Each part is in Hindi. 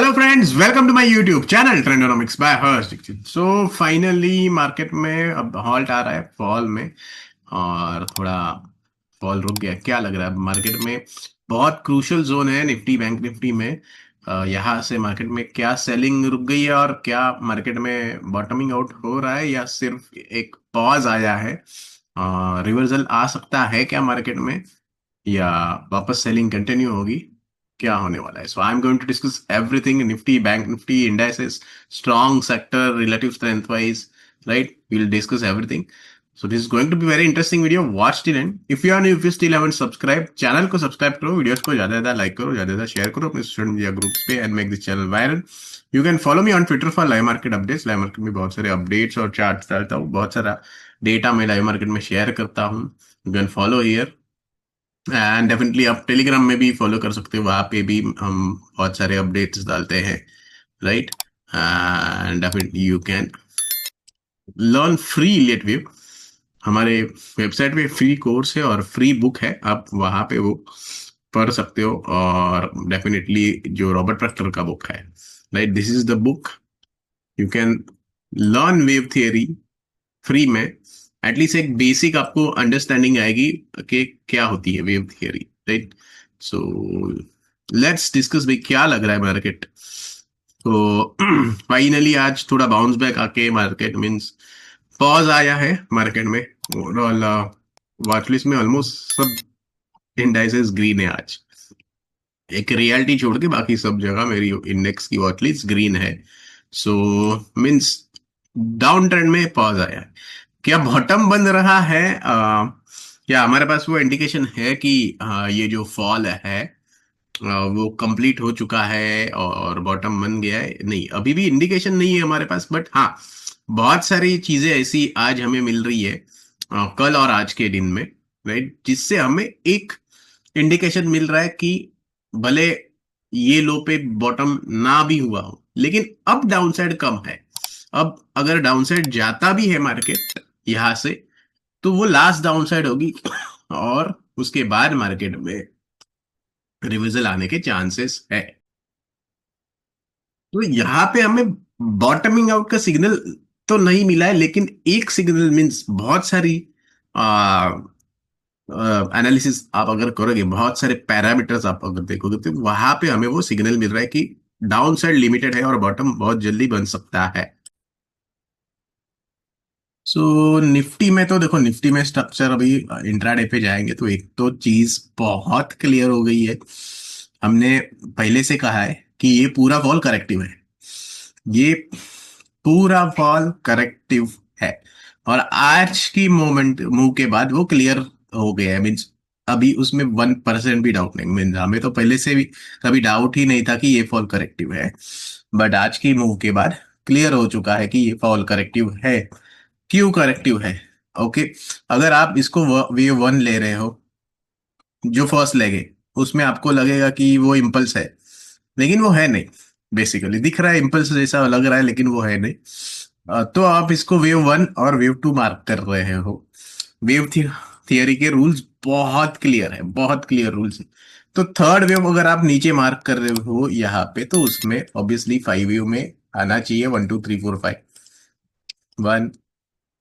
Hello friends, welcome to my YouTube channel Trendonomics by Harsh Dikshit. So finally market में अब हॉल्ट आ रहा है फॉल में। और थोड़ा फॉल रुक गया, क्या लग रहा है मार्केट में? बहुत क्रूशियल जोन है निफ्टी बैंक निफ्टी में। यहाँ से मार्केट में क्या सेलिंग रुक गई है और क्या मार्केट में बॉटमिंग आउट हो रहा है या सिर्फ एक पॉज आया है? रिवर्सल आ सकता है क्या मार्केट में, या वापस सेलिंग कंटिन्यू होगी? क्या होने वाला है? So I am going to discuss everything, Nifty bank Nifty indices, strong sector, relative strength wise, right? We will discuss everything. So this is going to be very interesting video, watch till end. If you are new, if you still haven't subscribe, channel को सब्सक्राइब करो, वीडियोस को ज्यादा ज्यादा लाइक करो, ज्यादा ज्यादा शेयर करो अपने सोशल मीडिया ग्रुप्स पे and make this channel viral. You can follow me on Twitter for live market updates. Live market में बहुत सारे अपडेट्स और चार्ट्स डालता हूँ, बहुत सारा डेटा मैं लाइव मार्केट में शेयर करता हूँ। You can follow here and definitely आप टेलीग्राम में भी फॉलो कर सकते हो, वहाँ पे भी हम बहुत सारे अपडेट्स डालते हैं, right? And definitely you can learn free late view. हमारे वेबसाइट पे फ्री कोर्स है और फ्री बुक है, आप वहाँ पे वो पढ़ सकते हो। और डेफिनेटली जो रॉबर्ट प्रैक्टर का बुक है, right, this is the book. You can learn wave theory free में। एटलीस्ट एक बेसिक आपको अंडरस्टैंडिंग आएगी कि क्या होती है wave theory, right? So let's discuss भाई, क्या लग रहा है मार्केट तो? फाइनली आज थोड़ा बाउंस बैक आके मार्केट मींस पॉज आया है मार्केट में। ओवरऑल वॉचलिस्ट में ऑलमोस्ट सब इंडाइसेस ग्रीन है आज। एक रियलिटी छोड़ के बाकी सब जगह मेरी इंडेक्स की वॉचलिस्ट ग्रीन है। सो मींस डाउन ट्रेंड में पॉज आया है। क्या बॉटम बन रहा है? क्या हमारे पास वो इंडिकेशन है कि ये जो फॉल है वो कंप्लीट हो चुका है और बॉटम बन गया है? नहीं, अभी भी इंडिकेशन नहीं है हमारे पास, बट हाँ, बहुत सारी चीजें ऐसी आज हमें मिल रही है कल और आज के दिन में, राइट, जिससे हमें एक इंडिकेशन मिल रहा है कि भले ये लो पे बॉटम ना भी हुआ हो, लेकिन अब डाउनसाइड कम है। अब अगर डाउनसाइड जाता भी है मार्केट यहां से, तो वो लास्ट डाउनसाइड होगी और उसके बाद मार्केट में रिवर्सल आने के चांसेस है। तो यहाँ पे हमें बॉटमिंग आउट का सिग्नल तो नहीं मिला है, लेकिन एक सिग्नल मीन्स बहुत सारी एनालिसिस आप अगर करोगे, बहुत सारे पैरामीटर्स आप अगर देखोगे, तो वहां पे हमें वो सिग्नल मिल रहा है कि डाउन साइड लिमिटेड है और बॉटम बहुत जल्दी बन सकता है। सो निफ्टी में तो देखो, निफ्टी में स्ट्रक्चर अभी इंट्राडे पे जाएंगे तो एक तो चीज बहुत क्लियर हो गई है। हमने पहले से कहा है कि ये पूरा फॉल करेक्टिव है, ये पूरा फॉल करेक्टिव है। और आज की मोमेंट मूव के बाद वो क्लियर हो गया है। मीन्स अभी उसमें 1% भी डाउट नहीं। मीन्स हमें तो पहले से भी कभी डाउट ही नहीं था कि ये फॉल करेक्टिव है, बट आज की मूव के बाद क्लियर हो चुका है कि ये फॉल करेक्टिव है। क्यों करेक्टिव है? ओके, अगर आप इसको वे वन ले रहे हो, जो फर्स्ट लेग है, उसमें आपको लगेगा कि वो इम्पल्स है, लेकिन वो है नहीं। बेसिकली दिख रहा है इम्पल्स जैसा लग रहा है, लेकिन वो है नहीं। तो आप इसको वेव वन और वेव टू मार्क कर रहे हो। वेव थियरी के रूल्स बहुत क्लियर है, बहुत क्लियर रूल्स है। तो थर्ड वेव अगर आप नीचे मार्क कर रहे हो यहाँ पे, तो उसमें ऑब्वियसली फाइव वेव में आना चाहिए, 1 2 3 4 5। 1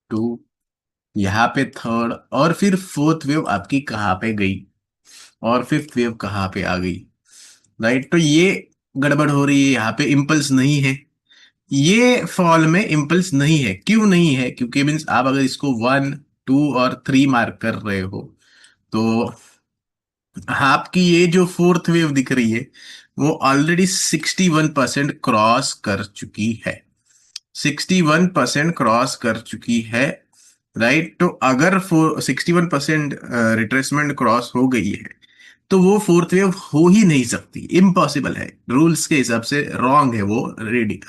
2, यहाँ पे थर्ड, और फिर फोर्थ वेव आपकी कहाँ पे गई, और फिफ्थ वेव कहाँ पे आ गई, राइट? तो ये गड़बड़ हो रही है, यहाँ पे इम्पल्स नहीं है। ये फॉल में इम्पल्स नहीं है। क्यों नहीं है? क्योंकि मीन्स आप अगर इसको 1 2 और 3 मार्क कर रहे हो, तो आपकी ये जो फोर्थ वेव दिख रही है, वो ऑलरेडी 61% क्रॉस कर चुकी है। 61% क्रॉस कर चुकी है, राइट? तो अगर 61% रिट्रेसमेंट क्रॉस हो गई है, तो वो फोर्थ वेव हो ही नहीं सकती, इम्पॉसिबल है, रूल्स के हिसाब से रॉन्ग है वो रेडी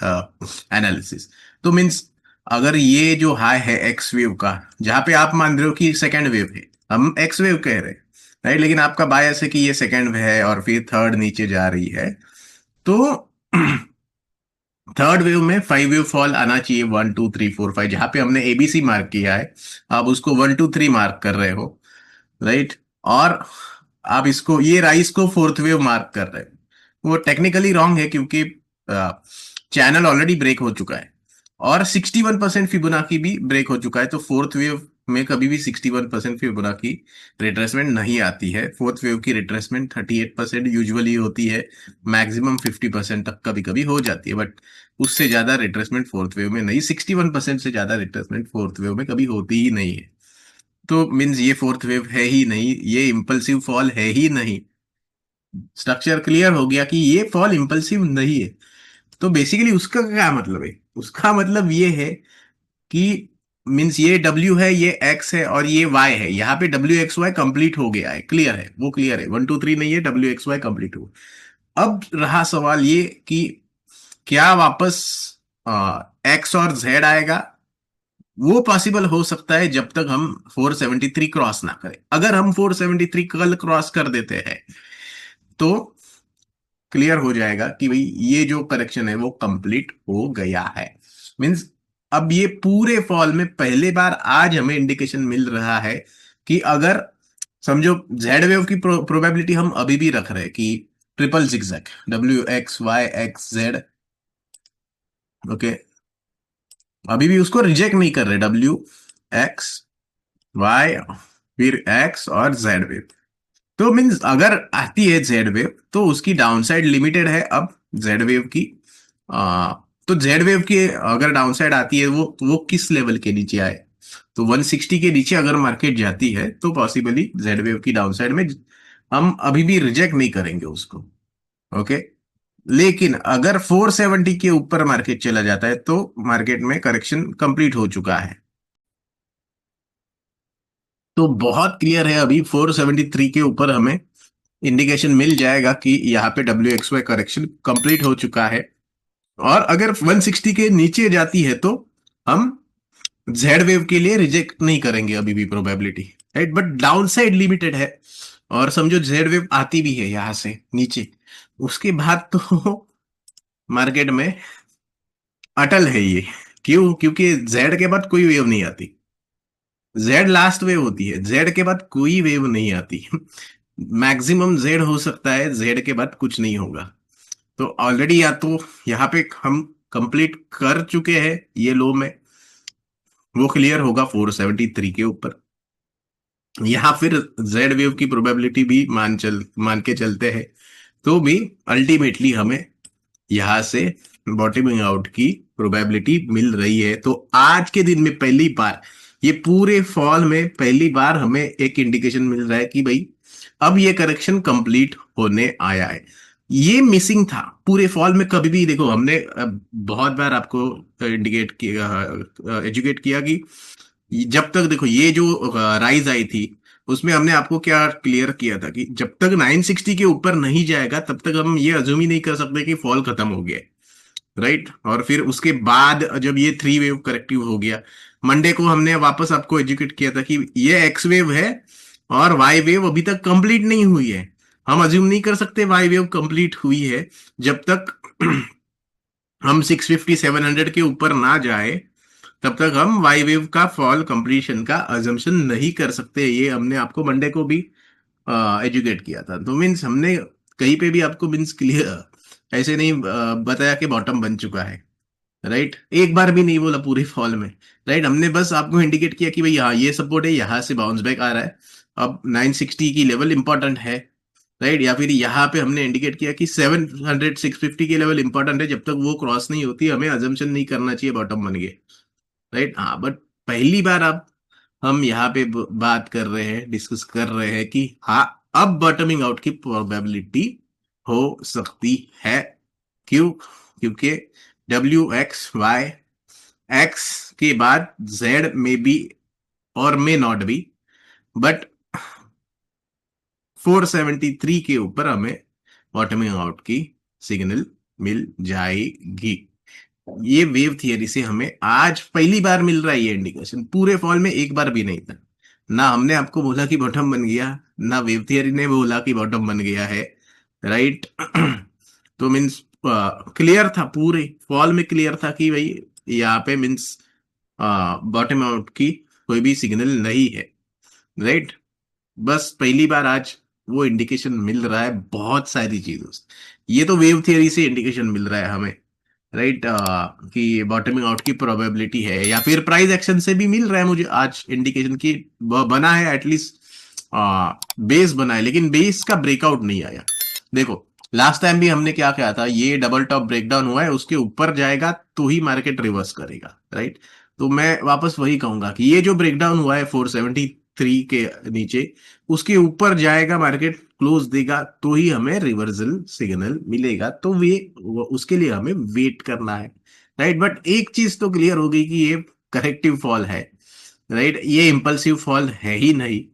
एनालिसिस। तो मीन्स अगर ये जो हाई है एक्स वेव का, जहां पे आप मान रहे हो कि सेकेंड वेव है, हम एक्स वेव कह रहे हैं, राइट, लेकिन आपका बायस है कि ये सेकेंड है और फिर थर्ड नीचे जा रही है, तो थर्ड वेव में फाइव वेव फॉल आना चाहिए, 1 2 3 4 5, जहां पे हमने एबीसी मार्क किया है। आप उसको 1 2 3 मार्क कर रहे हो, राइट? और आप इसको, ये राइस को फोर्थ वेव मार्क कर रहे हैं। वो टेक्निकली रॉन्ग है, क्योंकि चैनल ऑलरेडी ब्रेक हो चुका है और 61% फिबोनाची भी ब्रेक हो चुका है। तो फोर्थ वेव में कभी भी 61% फिबोनाची रिट्रेसमेंट नहीं आती है। फोर्थ वेव की रिट्रेसमेंट 38% यूजुअली होती है, मैक्सिमम 50% तक कभी कभी हो जाती है, बट उससे ज्यादा रिट्रेसमेंट फोर्थ वेव में नहीं, 61% से ज्यादा रिट्रेसमेंट फोर्थ वेव में कभी होती ही नहीं है। तो मीन्स ये फोर्थ वेव है ही नहीं, ये इम्पल्सिव फॉल है ही नहीं। स्ट्रक्चर क्लियर हो गया कि ये फॉल इम्पल्सिव नहीं है। तो बेसिकली उसका क्या मतलब है? उसका मतलब ये है कि मीन्स ये W है, ये X है और ये Y है। यहाँ पे WXY कंप्लीट हो गया है, क्लियर है, वो क्लियर है, 1 2 3 नहीं है, WXY कंप्लीट हो। अब रहा सवाल ये कि क्या वापस X और Z आएगा? वो पॉसिबल हो सकता है जब तक हम 473 क्रॉस ना करें। अगर हम 473 कल क्रॉस कर देते हैं तो क्लियर हो जाएगा कि भाई ये जो करेक्शन है वो कंप्लीट हो गया है। मींस अब ये पूरे फॉल में पहले बार आज हमें इंडिकेशन मिल रहा है कि अगर समझो जेड वेव की प्रोबेबिलिटी हम अभी भी रख रहे हैं कि triple zigzag, WXY XZ, okay, अभी भी उसको रिजेक्ट नहीं कर रहे, WXY फिर X और जेड वेव। तो मीन्स अगर आती है जेड वेव तो उसकी डाउनसाइड लिमिटेड है अब जेड वेव की। आ, तो जेड वेव की अगर डाउनसाइड आती है वो किस लेवल के नीचे आए? तो 160 के नीचे अगर मार्केट जाती है तो पॉसिबली जेड वेव की डाउनसाइड में हम अभी भी रिजेक्ट नहीं करेंगे उसको, ओके। लेकिन अगर 470 के ऊपर मार्केट चला जाता है तो मार्केट में करेक्शन कंप्लीट हो चुका है। तो बहुत क्लियर है, अभी 473 के ऊपर हमें इंडिकेशन मिल जाएगा कि यहाँ पे WXY करेक्शन कंप्लीट हो चुका है। और अगर 160 के नीचे जाती है तो हम जेड वेव के लिए रिजेक्ट नहीं करेंगे अभी भी probability, right, but down side limited है। और समझो जेड वेव आती भी है यहां से नीचे, उसके बाद तो मार्केट में अटल है ये। क्यों? क्योंकि जेड के बाद कोई वेव नहीं आती, जेड लास्ट वेव होती है, जेड के बाद कोई वेव नहीं आती। मैक्सिमम जेड हो सकता है, जेड के बाद कुछ नहीं होगा। तो ऑलरेडी या तो यहाँ पे हम कंप्लीट कर चुके हैं ये लो में, वो क्लियर होगा 473 के ऊपर, या फिर जेड वेव की प्रोबेबिलिटी भी मान के चलते हैं तो भी अल्टीमेटली हमें यहां से बॉटमिंग आउट की प्रोबेबिलिटी मिल रही है। तो आज के दिन में पहली बार, ये पूरे फॉल में पहली बार हमें एक इंडिकेशन मिल रहा है कि भाई अब ये करेक्शन कंप्लीट होने आया है। ये मिसिंग था पूरे फॉल में। कभी भी देखो, हमने बहुत बार आपको इंडिकेट किया, एजुकेट किया कि जब तक देखो ये जो राइज आई थी उसमें हमने आपको क्या क्लियर किया था कि जब तक 960 के ऊपर नहीं जाएगा तब तक हम ये अज्यूम ही नहीं कर सकते कि फॉल खत्म हो गया, राइट। और फिर उसके बाद जब ये थ्री वेव करेक्टिव हो गया, मंडे को हमने वापस आपको एजुकेट किया था कि ये एक्स वेव है और वाई वेव अभी तक कंप्लीट नहीं हुई है। हम अज्यूम नहीं कर सकते वाई वेव कंप्लीट हुई है जब तक हम 650 700 के ऊपर ना जाए, तब तक हम वाई वेव का फॉल कंप्लीशन का अजम्पशन नहीं कर सकते। ये हमने आपको मंडे को भी एजुकेट किया था। तो मीन्स हमने कहीं पे भी आपको मीन्स क्लियर ऐसे नहीं बताया कि बॉटम बन चुका है, राइट। एक बार भी नहीं बोला पूरे फॉल में, राइट। हमने बस आपको इंडिकेट किया कि भाई हाँ ये सपोर्ट है, यहाँ से बाउंस बैक आ रहा है, अब 960 की लेवल इंपॉर्टेंट है, राइट। या फिर यहाँ पे हमने इंडिकेट किया कि 700 650 की लेवल इंपॉर्टेंट है, जब तक वो क्रॉस नहीं होती हमें अजम्पशन नहीं करना चाहिए बॉटम बन गए, राइट। हाँ, बट पहली बार अब हम यहाँ पे बात कर रहे हैं, डिस्कस कर रहे हैं कि हाँ अब बॉटमिंग आउट की प्रोबेबिलिटी हो सकती है। क्यों? क्योंकि WXY X के बाद Z में बी और मे नॉट बी, बट 473 के ऊपर हमें बॉटमिंग आउट की सिग्नल मिल जाएगी। ये वेव थियरी से हमें आज पहली बार मिल रहा है ये इंडिकेशन, पूरे फॉल में एक बार भी नहीं था। ना हमने आपको बोला कि बॉटम बन गया, ना वेव थियरी ने बोला कि बॉटम बन गया है, राइट। तो मीन्स क्लियर था, पूरे फॉल में क्लियर था कि भाई यहाँ पे मीन्स बॉटम आउट की कोई भी सिग्नल नहीं है, राइट। बस पहली बार आज वो इंडिकेशन मिल रहा है बहुत सारी चीजों से। ये तो वेव थियरी से इंडिकेशन मिल रहा है हमें, राइट, कि बॉटमिंग आउट की प्रोबेबिलिटी है, या फिर प्राइस एक्शन से भी मिल रहा है मुझे आज इंडिकेशन की बना है एटलीस्ट, बेस बना है, लेकिन बेस का ब्रेकआउट नहीं आया। देखो लास्ट टाइम भी हमने क्या किया था, ये डबल टॉप ब्रेकडाउन हुआ है, उसके ऊपर जाएगा तो ही मार्केट रिवर्स करेगा, राइट। तो मैं वापस वही कहूंगा कि ये जो ब्रेकडाउन हुआ है 473 के नीचे, उसके ऊपर जाएगा मार्केट, क्लोज देगा तो ही हमें रिवर्सल सिग्नल मिलेगा, तो उसके लिए हमें वेट करना है, राइट। बट एक चीज तो क्लियर हो गई कि ये करेक्टिव फॉल है, राइट, ये इम्पल्सिव फॉल है ही नहीं।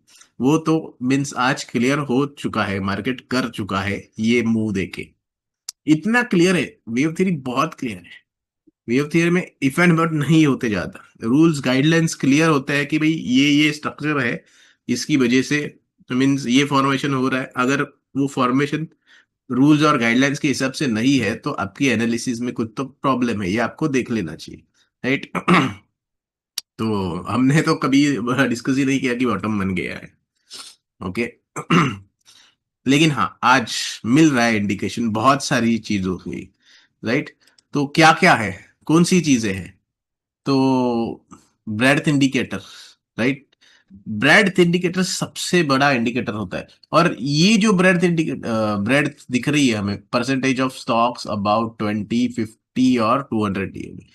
वो तो मीन्स आज क्लियर हो चुका है, मार्केट कर चुका है ये मूव देके, इतना क्लियर है। वेव थ्योरी बहुत क्लियर है, वेव थियरी में इफ एंड बट नहीं होते जाता, रूल्स गाइडलाइंस क्लियर होता है कि भाई ये स्ट्रक्चर है, इसकी वजह से मीन्स ये फॉर्मेशन हो रहा है। अगर वो फॉर्मेशन रूल्स और गाइडलाइंस के हिसाब से नहीं है तो आपकी एनालिसिस में कुछ तो प्रॉब्लम है, ये आपको देख लेना चाहिए, राइट। तो हमने तो कभी डिस्कस ही नहीं किया कि बॉटम बन गया है, ओके। लेकिन हाँ आज मिल रहा है इंडिकेशन बहुत सारी चीजों की, राइट। तो क्या क्या है, कौन सी चीजें हैं, तो breadth indicator, right. Breadth indicator सबसे बड़ा इंडिकेटर होता है, और ये जो ब्रेडथ इंडिकेटर ब्रेडथ दिख रही है हमें, परसेंटेज ऑफ स्टॉक्स अबाउट 20, 50 और 200 डीए,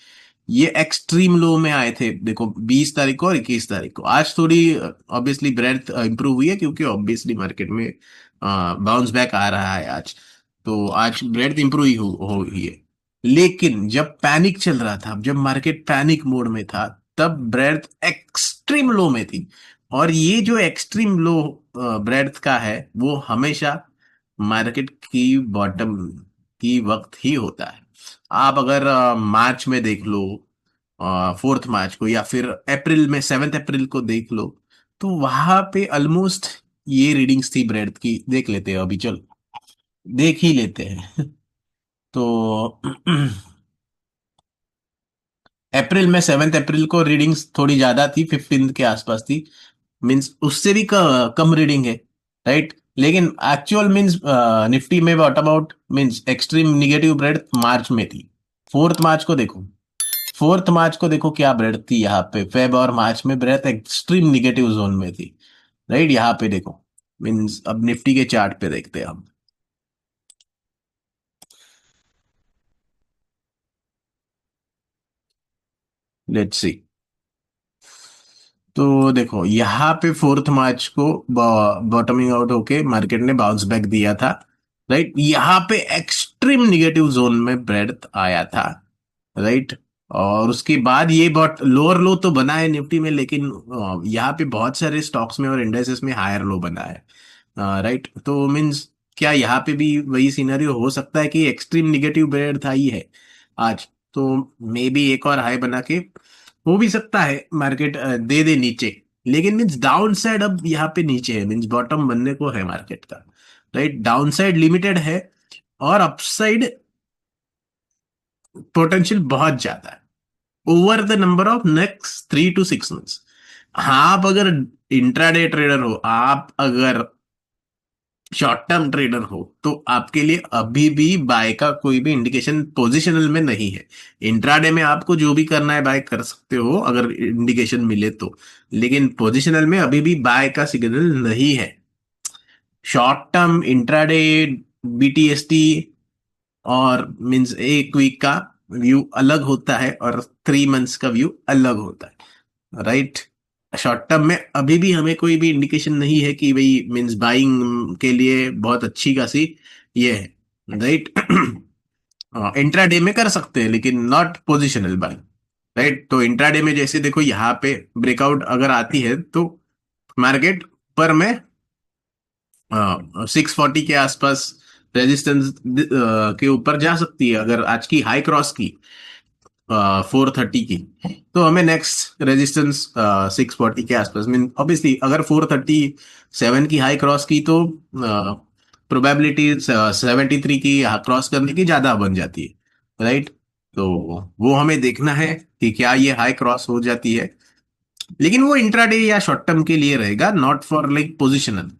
ये एक्सट्रीम लो में आए थे, देखो 20 तारीख को और 21 तारीख को। आज थोड़ी ऑब्वियसली ब्रेडथ इंप्रूव हुई है, क्योंकि ऑब्वियसली मार्केट में बाउंस बैक आ रहा है आज, तो आज ब्रेडथ इंप्रूव हो हुई है। लेकिन जब पैनिक चल रहा था, जब मार्केट पैनिक मोड में था, तब ब्रेडथ एक्सट्रीम लो में थी, और ये जो एक्सट्रीम लो ब्रेडथ का है वो हमेशा मार्केट की बॉटम की वक्त ही होता है। आप अगर मार्च में देख लो, 4 मार्च को, या फिर अप्रैल में 7 अप्रैल को देख लो, तो वहां पे ऑलमोस्ट ये रीडिंग्स थी ब्रेड की, देख लेते हैं अभी, चल देख ही लेते हैं। तो अप्रैल में 7 अप्रैल को रीडिंग्स थोड़ी ज्यादा थी, 15 के आसपास थी, मीन्स उससे भी कम रीडिंग है, राइट। लेकिन एक्चुअल मीन्स निफ्टी में bottom out means extreme negative breadth March में थी। 4 मार्च को देखो, 4 मार्च को देखो क्या ब्रेड थी यहाँ पे, फेब और मार्च में ब्रेड एक्सट्रीम निगेटिव जोन में थी, राइट। यहाँ पे देखो, मीन्स अब निफ्टी के चार्ट पे देखते हैं हम, लेट्स सी। तो देखो यहाँ पे 4 मार्च को बॉटमिंग आउट होके मार्केट ने बाउंस बैक दिया था, राइट। यहाँ पे एक्सट्रीम निगेटिव जोन में ब्रेड आया था, राइट। और उसके बाद ये बहुत लोअर लो तो बना है निफ्टी में, लेकिन यहाँ पे बहुत सारे स्टॉक्स में और इंडेक्सेस में हायर लो बना है, राइट। तो मीन्स क्या यहाँ पे भी वही सिनेरियो हो सकता है कि एक्सट्रीम निगेटिव ब्रेड था ही है आज, तो मे बी एक और हाई बना के हो भी सकता है मार्केट दे दे नीचे। लेकिन मीन्स डाउन साइड अब यहाँ पे नीचे है, मीन्स बॉटम बनने को है मार्केट का, राइट। डाउन साइड लिमिटेड है, और अपसाइड पोटेंशियल बहुत ज्यादा है, over the number of next 3 to 6 months. आप अगर इंट्राडे ट्रेडर हो, आप अगर शॉर्ट टर्म ट्रेडर हो, तो आपके लिए अभी भी बाय का कोई भी इंडिकेशन पोजिशनल में नहीं है। इंट्राडे में आपको जो भी करना है बाय कर सकते हो अगर इंडिकेशन मिले तो, लेकिन पोजिशनल में अभी भी बाय का सिग्नल नहीं है। शॉर्ट टर्म इंट्राडे बीटीएसटी और मींस एक वीक का व्यू अलग होता है, और 3 मंथ्स का व्यू अलग होता है, राइट। शॉर्ट टर्म में अभी भी हमें कोई भी इंडिकेशन नहीं है कि भाई मींस बाइंग के लिए बहुत अच्छी खासी ये है, राइट। इंट्राडे में कर सकते हैं लेकिन नॉट पोजिशनल बाइंग, राइट। तो इंट्राडे में जैसे देखो यहाँ पे ब्रेकआउट अगर आती है तो मार्केट पर में 640 के आसपास रेजिस्टेंस के ऊपर जा सकती है। अगर आज की हाई क्रॉस की 430 की, तो हमें नेक्स्ट रेजिस्टेंस 640 के आसपास, मीन ऑब्वियसली अगर 437 की हाई क्रॉस की तो प्रोबेबिलिटी 73 की क्रॉस करने की ज्यादा बन जाती है, राइट। तो वो हमें देखना है कि क्या ये हाई क्रॉस हो जाती है, लेकिन वो इंट्राडे या शॉर्ट टर्म के लिए रहेगा, not for like positional.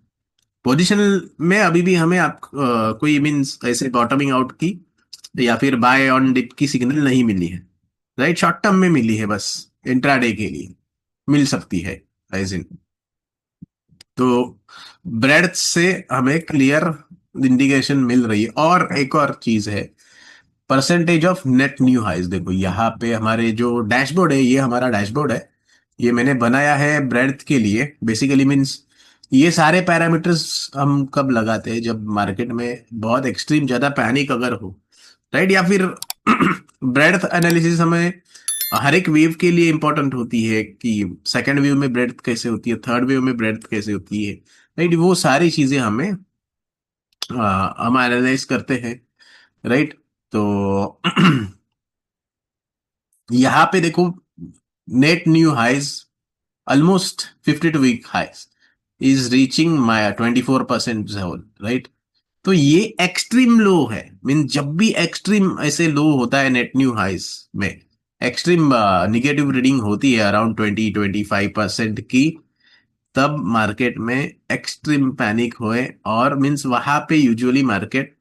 Positional में अभी भी हमें कोई मीन्स ऐसे बॉटमिंग आउट की या फिर बाय ऑन डिप की सिग्नल नहीं मिली है, राइट, शॉर्ट टर्म में मिली है बस, इंट्राडे के लिए मिल सकती है एज इन। तो ब्रेड्थ से हमें क्लियर इंडिकेशन मिल रही है। और एक और चीज है, percentage of net new highs. देखो यहाँ पे हमारे जो डैशबोर्ड है, ये हमारा डैशबोर्ड है, ये मैंने बनाया है ब्रेड्थ के लिए बेसिकली। मीन्स ये सारे पैरामीटर्स हम कब लगाते हैं, जब मार्केट में बहुत एक्सट्रीम ज्यादा पैनिक अगर हो, राइट, या फिर ब्रेड्थ एनालिसिस हमें हर एक वेव के लिए इंपॉर्टेंट होती है कि सेकंड वेव में ब्रेड्थ कैसे होती है, थर्ड वेव में ब्रेड्थ कैसे होती है, राइट, वो सारी चीजें हमें हम एनालाइज करते हैं, राइट। तो यहाँ पे देखो, net new highs almost 52 week highs is reaching my 24% zone, right. तो ये एक्सट्रीम लो है। मीन जब भी एक्सट्रीम ऐसे लो होता है नेट न्यू हाइज में, एक्सट्रीम निगेटिव रीडिंग होती है अराउंड 20-25% की, तब मार्केट में एक्सट्रीम पैनिक होए, और मीन्स वहां पे usually market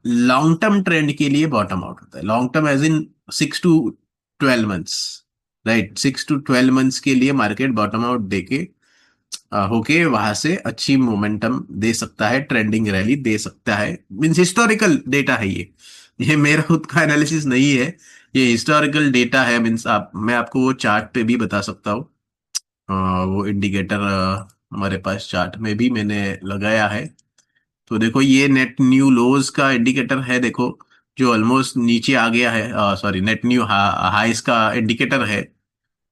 long term trend के लिए बॉटम आउट होता है। Long term as in 6 to 12 months, right, 6 to 12 months के लिए मार्केट बॉटम आउट देके होके वहां से अच्छी मोमेंटम दे सकता है, ट्रेंडिंग रैली दे सकता है। मीन्स हिस्टोरिकल डेटा है ये मेरा खुद का एनालिसिस नहीं है, ये हिस्टोरिकल डेटा है। मीन्स आप, मैं आपको वो चार्ट पे भी बता सकता हूँ। वो इंडिकेटर हमारे पास चार्ट में भी मैंने लगाया है। तो देखो ये नेट न्यू लोज का इंडिकेटर है, देखो, जो ऑलमोस्ट नीचे आ गया है। सॉरी, नेट न्यू हाइस का इंडिकेटर है,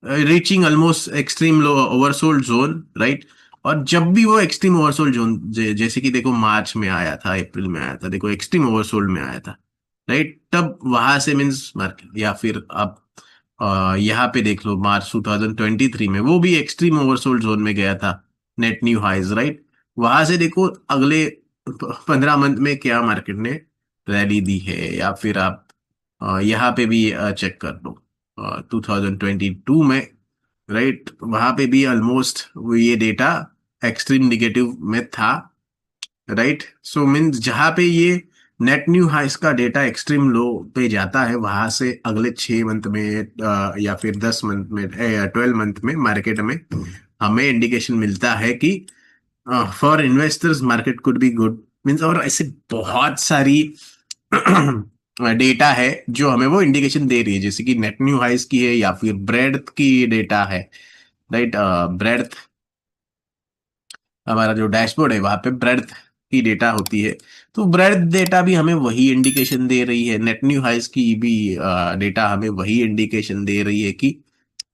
reaching almost extreme low oversold zone, right. और जब भी वो एक्सट्रीम ओवरसोल्ड जोन, जैसे कि देखो मार्च में आया था, अप्रैल में आया था, देखो एक्सट्रीम ओवरसोल्ड में आया था, राइट, तब वहां से मीन्स मार्केट, या फिर आप यहाँ पे देख लो मार्च 2023 में वो भी एक्सट्रीम ओवरसोल्ड जोन में गया था, नेट न्यू हाइज, राइट। वहां से देखो अगले 15 मंथ में क्या मार्केट ने रैली दी है, या फिर आप यहाँ पे भी चेक कर लो 2022 में, राइट, वहां पे भी ऑलमोस्ट वो ये डेटा एक्सट्रीम निगेटिव में था, राइट। सो मीन्स जहां पे ये नेट न्यू हाइस का डेटा एक्सट्रीम लो पे जाता है, वहां से अगले 6 मंथ में या फिर 10 मंथ में या 12 मंथ में मार्केट में हमें इंडिकेशन मिलता है कि for investors market could be good. Means और ऐसे बहुत सारी डेटा है जो हमें वो इंडिकेशन दे रही है, जैसे कि नेट न्यू हाइस की है, या फिर ब्रेड्थ की डेटा है, राइट। ब्रेड्थ, हमारा जो डैशबोर्ड है वहां पे ब्रेड्थ की डेटा होती है, तो ब्रेड्थ डेटा भी हमें वही इंडिकेशन दे रही है, नेट न्यू हाइस की भी डेटा हमें वही इंडिकेशन दे रही है कि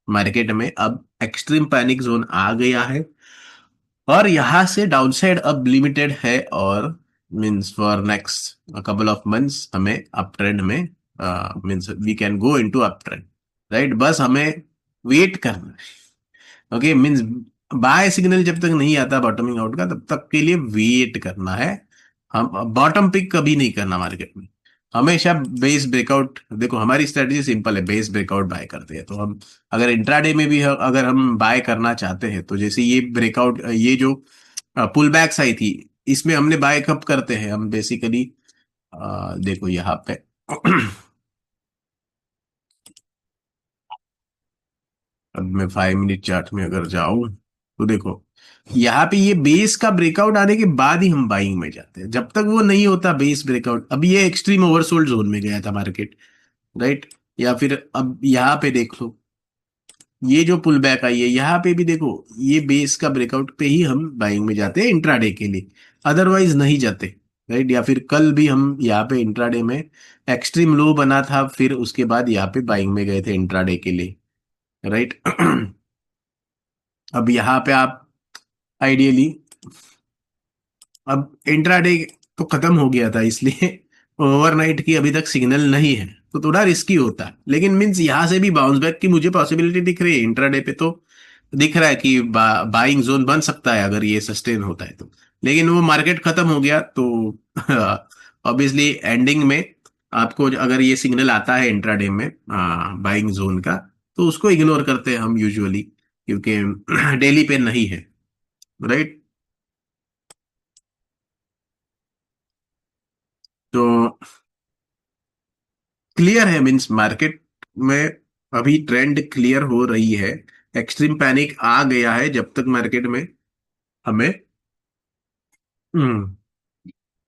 मार्केट में अब एक्सट्रीम पैनिक जोन आ गया है, और यहाँ से डाउनसाइड अब लिमिटेड है, और means for next couple of months हमें अप ट्रेंड में, means we can go into up trend, right. बस हमें वेट करना है, ओके। मीन्स बाय सिग्नल जब तक नहीं आता बॉटमिंग आउट का, तब तक के लिए वेट करना है। हम बॉटम पिक कभी नहीं करना मार्केट में, हमेशा बेस ब्रेकआउट। देखो हमारी स्ट्रेटजी सिंपल है, बेस ब्रेकआउट बाय करते हैं। तो हम अगर इंट्राडे में भी अगर हम बाय करना चाहते हैं, तो जैसे ये ब्रेकआउट, ये जो पुल बैक्स आई थी, इसमें हमने बाय कब करते हैं हम बेसिकली, देखो यहाँ पे अब मैं 5 मिनट चार्ट में अगर जाऊं, तो देखो यहाँ पे ये बेस का ब्रेकआउट आने के बाद ही हम बाइंग में जाते हैं। जब तक वो नहीं होता बेस ब्रेकआउट, अभी ये एक्सट्रीम ओवरसोल्ड जोन में गया था मार्केट, राइट। या फिर अब यहाँ पे देख लो, ये जो पुल बैक आई है यहाँ पे भी देखो, ये बेस का ब्रेकआउट पे ही हम बाइंग में जाते हैं इंट्राडे के लिए, अदरवाइज नहीं जाते, राइट। या फिर कल भी हम यहाँ पे इंट्राडे में एक्सट्रीम लो बना था, फिर उसके बाद यहाँ पे बाइंग में गए थे इंट्राडे के लिए, राइट। अब यहाँ पे आप आइडियली, अब इंट्राडे तो खत्म हो गया था, इसलिए ओवरनाइट की अभी तक सिग्नल नहीं है, तो थोड़ा रिस्की होता है। लेकिन मीन्स यहाँ से भी बाउंस बैक की मुझे पॉसिबिलिटी दिख रही है, इंट्राडे पे तो दिख रहा है कि बाइंग जोन बन सकता है अगर ये सस्टेन होता है तो। लेकिन वो मार्केट खत्म हो गया तो ऑब्वियसली एंडिंग में आपको अगर ये सिग्नल आता है इंट्राडे में बाइंग जोन का, तो उसको इग्नोर करते हैं हम यूजुअली, क्योंकि डेली पे नहीं है, राइट। तो क्लियर है, मीन्स मार्केट में अभी ट्रेंड क्लियर हो रही है। एक्सट्रीम पैनिक आ गया है। जब तक मार्केट में हमें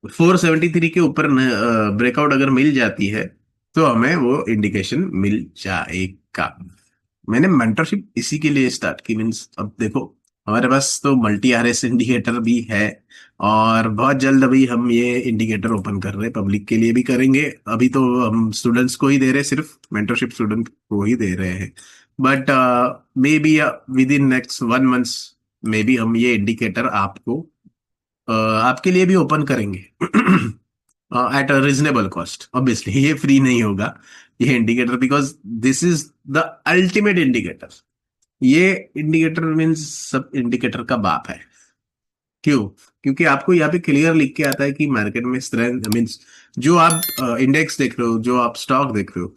473 के ऊपर ब्रेकआउट अगर मिल जाती है तो हमें वो इंडिकेशन मिल जाएगा। मैंने मेंटरशिप इसी के लिए स्टार्ट की, मीन्स अब देखो हमारे पास तो मल्टी आरएस इंडिकेटर भी है, और बहुत जल्द अभी हम ये इंडिकेटर ओपन कर रहे हैं, पब्लिक के लिए भी करेंगे। अभी तो हम स्टूडेंट्स को ही दे रहे हैं, सिर्फ मेंटरशिप स्टूडेंट को ही दे रहे हैं। But may be with in next 1 months may be हम ये इंडिकेटर आपको आपके लिए भी ओपन करेंगे at a reasonable cost. Obviously ये फ्री नहीं होगा ये indicator, because this is the ultimate indicator. ये इंडिकेटर मीन्स सब इंडिकेटर का बाप है। क्यों? क्योंकि आपको यहाँ पे क्लियर लिख के आता है कि मार्केट में स्ट्रेंथ मीन्स जो आप इंडेक्स देख रहे हो, जो आप स्टॉक देख रहे हो,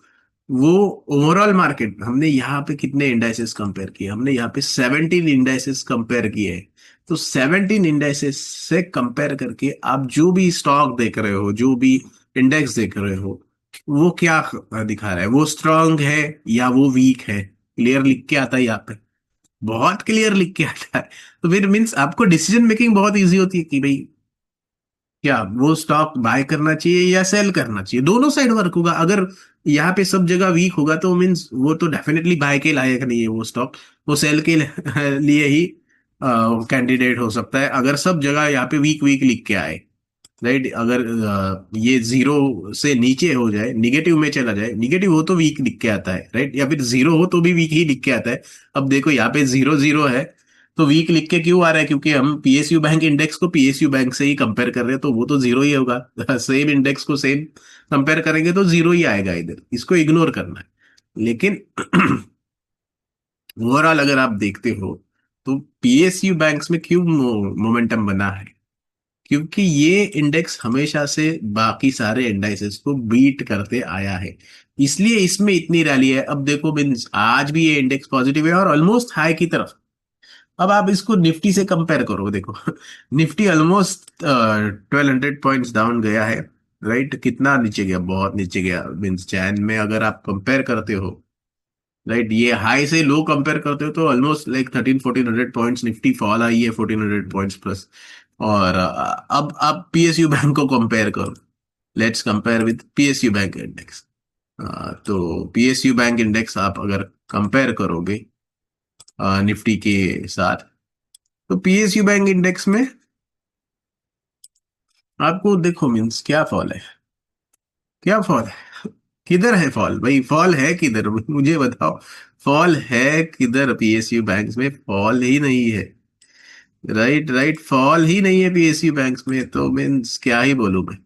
वो ओवरऑल मार्केट हमने यहाँ पे कितने इंडाइसेस कंपेयर किए? हमने यहाँ पे 17 इंडाइसेस कंपेयर किए हैं। तो 17 इंडाइसेस से कंपेयर करके आप जो भी स्टॉक देख रहे हो, जो भी इंडेक्स देख रहे हो, वो क्या दिखा रहा है? वो स्ट्रांग है या वो वीक है? क्लियर लिख के आता है यहाँ पे, बहुत क्लियर लिख के आता है। तो फिर मीन्स आपको डिसीजन मेकिंग बहुत इजी होती है कि भाई क्या वो स्टॉक बाय करना चाहिए या सेल करना चाहिए। दोनों साइड वर्क होगा। अगर यहाँ पे सब जगह वीक होगा तो मीन्स वो तो डेफिनेटली बाय के लायक नहीं है वो स्टॉक, वो सेल के लिए ही कैंडिडेट हो सकता है। अगर सब जगह यहाँ पे वीक वीक लिख के आए, राइट, अगर ये जीरो से नीचे हो जाए, निगेटिव में चला जाए, निगेटिव हो तो वीक लिख के आता है, राइट, या फिर जीरो हो तो भी वीक ही लिख के आता है। अब देखो यहाँ पे जीरो जीरो है तो वीक लिख के क्यों आ रहा है? क्योंकि हम पीएसयू बैंक इंडेक्स को पीएसयू बैंक से ही कंपेयर कर रहे हैं, तो वो तो जीरो ही होगा सेम इंडेक्स को सेम कंपेयर करेंगे तो जीरो ही आएगा इधर, इसको इग्नोर करना है। लेकिन ओवरऑल अगर आप देखते हो तो पीएसयू बैंक्स में क्यों मोमेंटम बना है? क्योंकि ये इंडेक्स हमेशा से बाकी सारे इंडाइसेस को बीट करते आया है, इसलिए इसमें इतनी रैली है। अब देखो मीन्स आज भी ये इंडेक्स पॉजिटिव है और ऑलमोस्ट हाई की तरफ। अब आप इसको निफ्टी से कंपेयर करो, देखो निफ्टी ऑलमोस्ट 1200 पॉइंट्स डाउन गया है, राइट। कितना नीचे गया? बहुत नीचे गया। मीन्स जैन में अगर आप कंपेयर करते हो, राइट, ये हाई से लो कंपेयर करते हो तो almost like 13-1400 points Nifty fall आई है, 1400 पॉइंट्स प्लस। और अब आप पीएसयू बैंक को कंपेयर करो। Let's compare with PSU bank index. तो पीएसयू बैंक इंडेक्स आप अगर कंपेयर करोगे निफ्टी के साथ, तो पीएसयू बैंक इंडेक्स में आपको देखो मीन्स क्या फॉल है, क्या फॉल है, किधर है फॉल? भाई फॉल है किधर? मुझे बताओ, फॉल है किधर? पीएसयू बैंक्स में फॉल ही नहीं है, राइट राइट, फॉल ही नहीं है पीएसयू बैंक्स में। तो मीन्स क्या ही बोलूं मैं,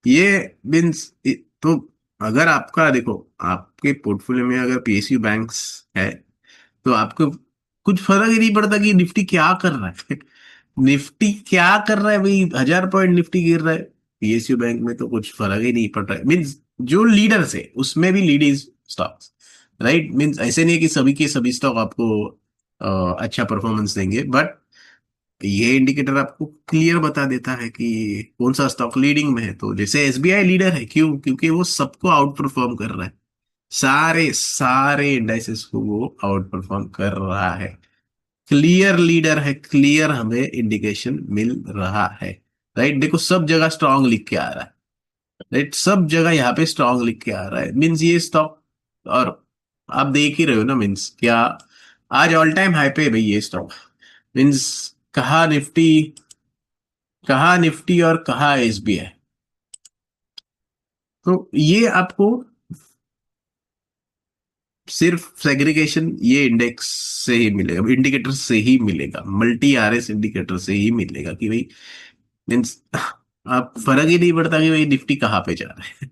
ये मीन्स तो अगर आपका देखो, आपके पोर्टफोलियो में अगर पीएसयू बैंक्स है तो आपको कुछ फर्क ही नहीं पड़ता कि निफ्टी क्या कर रहा है निफ्टी क्या कर रहा है भाई, 1000 पॉइंट निफ्टी गिर रहा है, पीएसयू बैंक में तो कुछ फर्क ही नहीं पड़ रहा है। मीन्स जो लीडर्स है उसमें भी लीडिंग स्टॉक्स, राइट। मीन्स ऐसे नहीं है कि सभी के सभी स्टॉक आपको अच्छा परफॉर्मेंस देंगे, बट ये इंडिकेटर आपको क्लियर बता देता है कि कौन सा स्टॉक लीडिंग में है। तो जैसे एसबीआई लीडर है, क्यों? क्योंकि वो सबको आउट परफॉर्म कर रहा है, सारे सारे इंडाइसेस को वो आउट परफॉर्म कर रहा है। क्लियर लीडर है, क्लियर हमें इंडिकेशन मिल रहा है, राइट। देखो सब जगह स्ट्रांग लिख के आ रहा है, राइट, सब जगह यहाँ पे स्ट्रांग लिख के आ रहा है। मीन्स ये स्टॉक, और आप देख ही रहे हो ना, मीन्स क्या आज ऑल टाइम हाई पे है भाई ये स्टॉक। मीन्स कहा निफ्टी, कहा निफ्टी और कहा एसबीआई। तो ये आपको सिर्फ सेग्रीगेशन ये इंडेक्स से ही मिलेगा, इंडिकेटर से ही मिलेगा, मल्टी आरएस इंडिकेटर से ही मिलेगा कि भाई मीन्स आप फर्क ही नहीं पड़ता कि भाई निफ्टी कहाँ पे जा रहा है